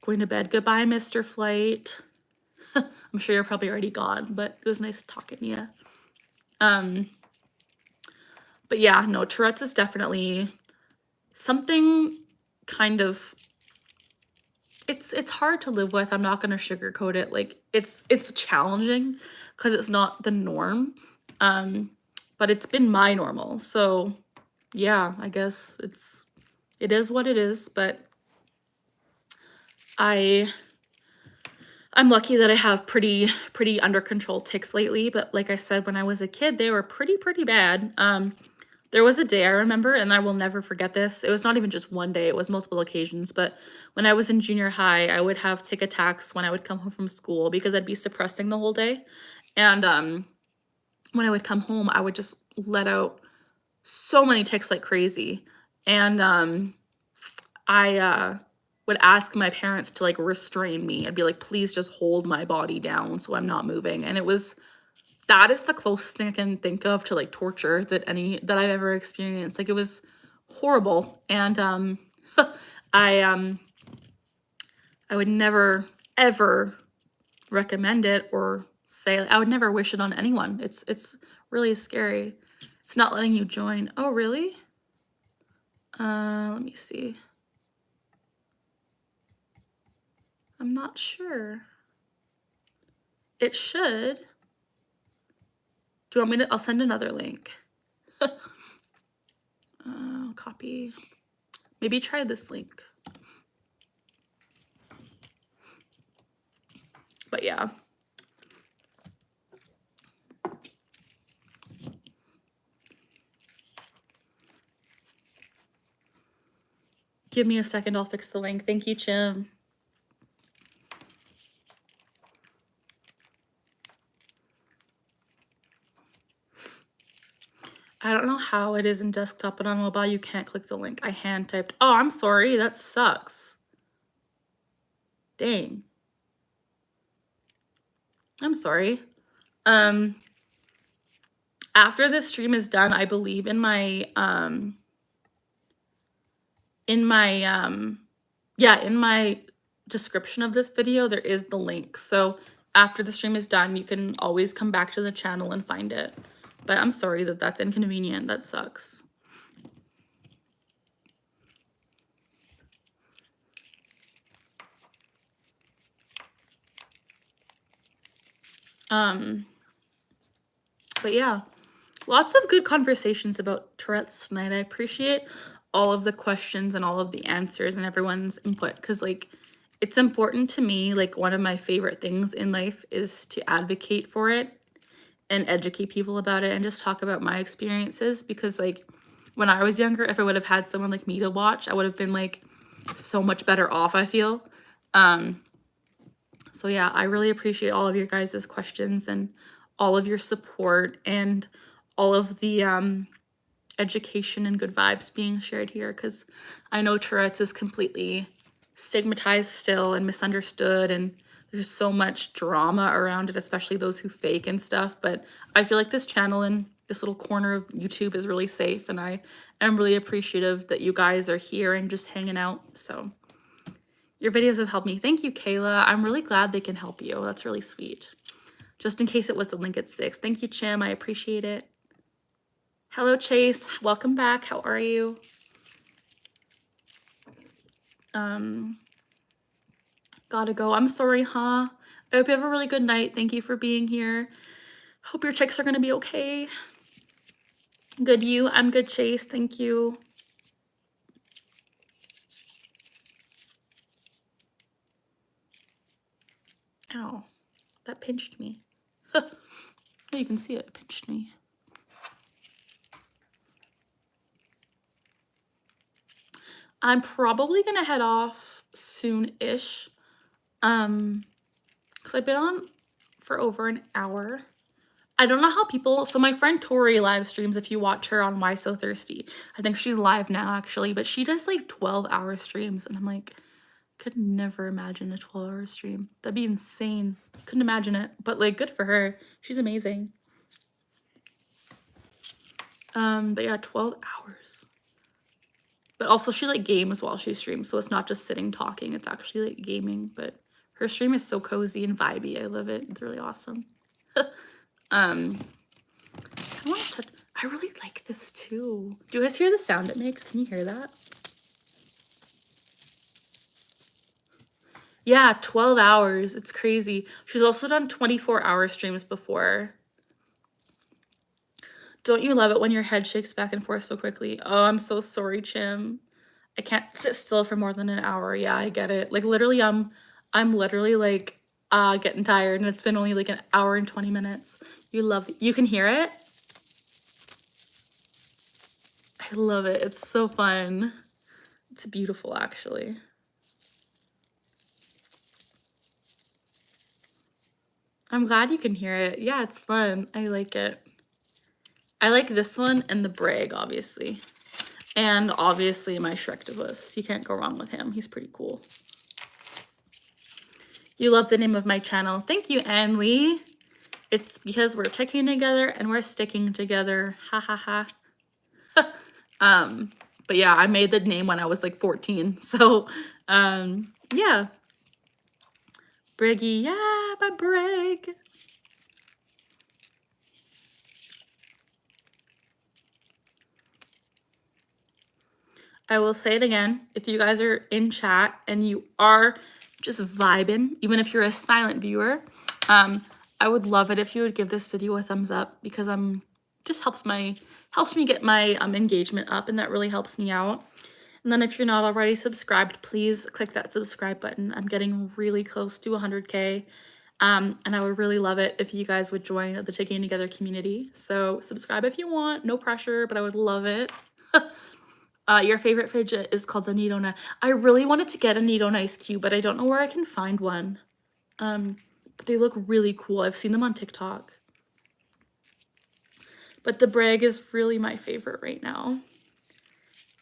Going to bed. Goodbye, Mr. Flight. I'm sure you're probably already gone, but it was nice talking to you. But yeah, no, Tourette's is definitely something kind of, it's hard to live with. I'm not going to sugarcoat it. Like it's challenging because it's not the norm. But it's been my normal. So yeah, I guess it is what it is, but I'm lucky that I have pretty under control tics lately, but like I said, when I was a kid, they were pretty bad. There was a day I remember, and I will never forget this. It was not even just one day, it was multiple occasions, but when I was in junior high, I would have tic attacks when I would come home from school because I'd be suppressing the whole day. And when I would come home, I would just let out so many tics like crazy. And I would ask my parents to like restrain me. I'd be like, please just hold my body down so I'm not moving. And that is the closest thing I can think of to like torture that I've ever experienced. Like it was horrible. And I would never ever recommend it or say, I would never wish it on anyone. It's really scary. It's not letting you join. Oh, really? Let me see. I'm not sure. It should. Do you want me to? I'll send another link. Copy. Maybe try this link. But yeah. Give me a second, I'll fix the link. Thank you, Chim. I don't know how it is in desktop, but on mobile you can't click the link. I hand typed. Oh, I'm sorry. That sucks. Dang. I'm sorry. After this stream is done, I believe in my description of this video, there is the link. So after the stream is done, you can always come back to the channel and find it. But I'm sorry that that's inconvenient. That sucks. But yeah, lots of good conversations about Tourette's tonight. I appreciate all of the questions and all of the answers and everyone's input, because like it's important to me. Like one of my favorite things in life is to advocate for it and educate people about it and just talk about my experiences, because like when I was younger, if I would have had someone like me to watch, I would have been like so much better off, I feel. So yeah, I really appreciate all of your guys' questions and all of your support and all of the education and good vibes being shared here, because I know Tourette's is completely stigmatized still and misunderstood, and there's so much drama around it, especially those who fake and stuff. But I feel like this channel and this little corner of YouTube is really safe, and I am really appreciative that you guys are here and just hanging out. So your videos have helped me. Thank you, Kayla. I'm really glad they can help you. That's really sweet. Just in case it was the link it's fixed. Thank you, Chim. I appreciate it. Hello, Chase. Welcome back. How are you? Gotta go. I'm sorry, huh? I hope you have a really good night. Thank you for being here. Hope your chicks are gonna be okay. Good, you? I'm good, Chase. Thank you. Ow. That pinched me. Oh, you can see it. It pinched me. I'm probably gonna head off soon-ish. Because I've been on for over an hour. I don't know how people, so my friend Tori live streams, if you watch her on Why So Thirsty. I think she's live now actually, but she does like 12-hour streams, and I'm like, could never imagine a 12-hour stream. That'd be insane. Couldn't imagine it, but like good for her. She's amazing. But yeah, 12 hours. But also she like games while she streams, so it's not just sitting talking, it's actually like gaming. But her stream is so cozy and vibey. I love it. It's really awesome. I want to touch, I really like this too. Do you guys hear the sound it makes? Can you hear that? Yeah, 12 hours. It's crazy. She's also done 24-hour streams before. Don't you love it when your head shakes back and forth so quickly? Oh, I'm so sorry, Chim. I can't sit still for more than an hour. Yeah, I get it. Like literally, I'm literally like getting tired, and it's been only like an hour and 20 minutes. You can hear it? I love it. It's so fun. It's beautiful, actually. I'm glad you can hear it. Yeah, it's fun. I like it. I like this one and the Brag, obviously. And obviously my Shrectivus. You can't go wrong with him. He's pretty cool. You love the name of my channel. Thank you, Ann Lee. It's because we're ticking together and we're sticking together. Ha ha ha. But yeah, I made the name when I was like 14. So yeah. Briggy, yeah, my Brig. I will say it again. If you guys are in chat and you are just vibing, even if you're a silent viewer, I would love it if you would give this video a thumbs up, because just helps me get my engagement up, and that really helps me out. And then if you're not already subscribed, please click that subscribe button. I'm getting really close to 100K. And I would really love it if you guys would join the Taking Together community. So subscribe if you want, no pressure, but I would love it. Your favorite fidget is called the Neato Knife. I really wanted to get a Neato Nice cube, but I don't know where I can find one. But they look really cool. I've seen them on TikTok. But the Brag is really my favorite right now.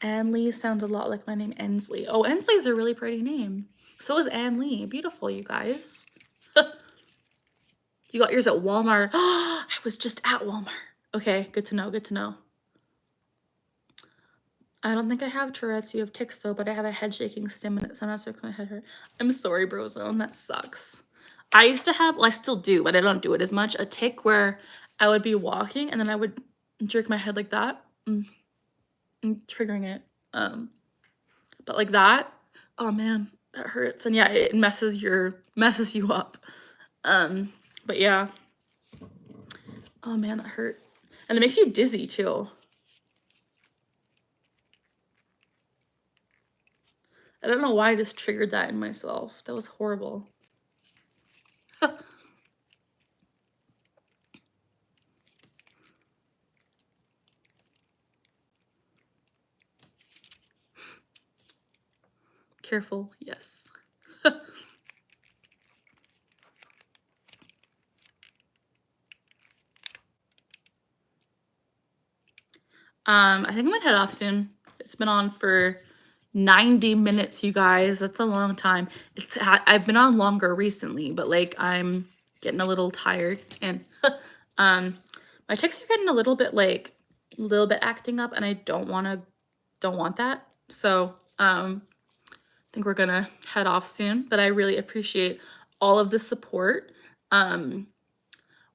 Ann Lee sounds a lot like my name, Ensley. Oh, Ensley's a really pretty name. So is Ann Lee. Beautiful, you guys. You got yours at Walmart. I was just at Walmart. Okay, good to know, good to know. I don't think I have Tourette's. You have tics though, but I have a head shaking stim and sometimes my head hurt. I'm sorry, Brozone. That sucks. I used to have, well, I still do, but I don't do it as much, a tic where I would be walking and then I would jerk my head like that. I'm triggering it. But like that, oh man, that hurts. And yeah, it messes you up. But yeah, Oh man, that hurt. And it makes you dizzy too. I don't know why I just triggered that in myself. That was horrible. Careful, yes. I think I'm gonna head off soon. It's been on for 90 minutes, you guys. That's a long time. I've been on longer recently, but like I'm getting a little tired, and my tics are getting a little bit acting up, and I don't want that. So I think we're gonna head off soon, but I really appreciate all of the support.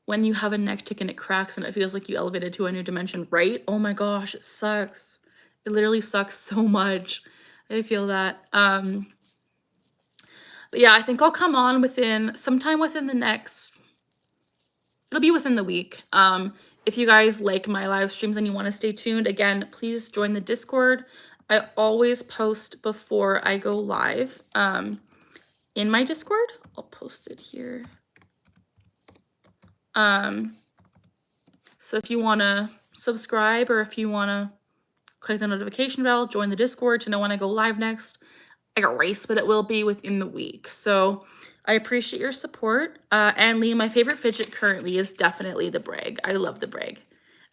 When you have a neck tic and it cracks and it feels like you elevated to a new dimension, right? Oh my gosh, it sucks. It literally sucks so much. I feel that. But yeah, I think I'll come on sometime within the next, it'll be within the week. If you guys like my live streams and you want to stay tuned, again, please join the Discord. I always post before I go live in my Discord. I'll post it here. So if you want to subscribe, or if you want to click the notification bell, join the Discord to know when I go live next. I got race, but it will be within the week. So I appreciate your support. And Lee, my favorite fidget currently is definitely the brag. I love the brag.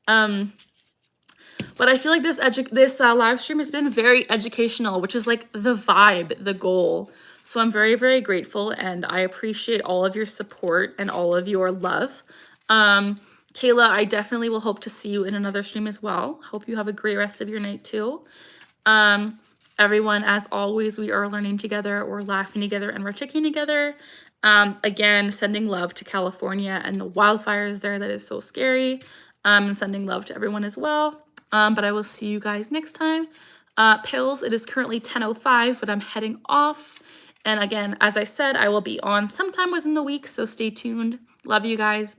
But I feel like this live stream has been very educational, which is like the vibe, the goal. So I'm very, very grateful, and I appreciate all of your support and all of your love. Kayla, I definitely will hope to see you in another stream as well. Hope you have a great rest of your night too. Everyone, as always, we are learning together, we're laughing together, and we're ticking together. Again, sending love to California and the wildfires there. That is so scary. And sending love to everyone as well. But I will see you guys next time. Pills, it is currently 10:05, but I'm heading off. And again, as I said, I will be on sometime within the week, so stay tuned. Love you guys. Bye.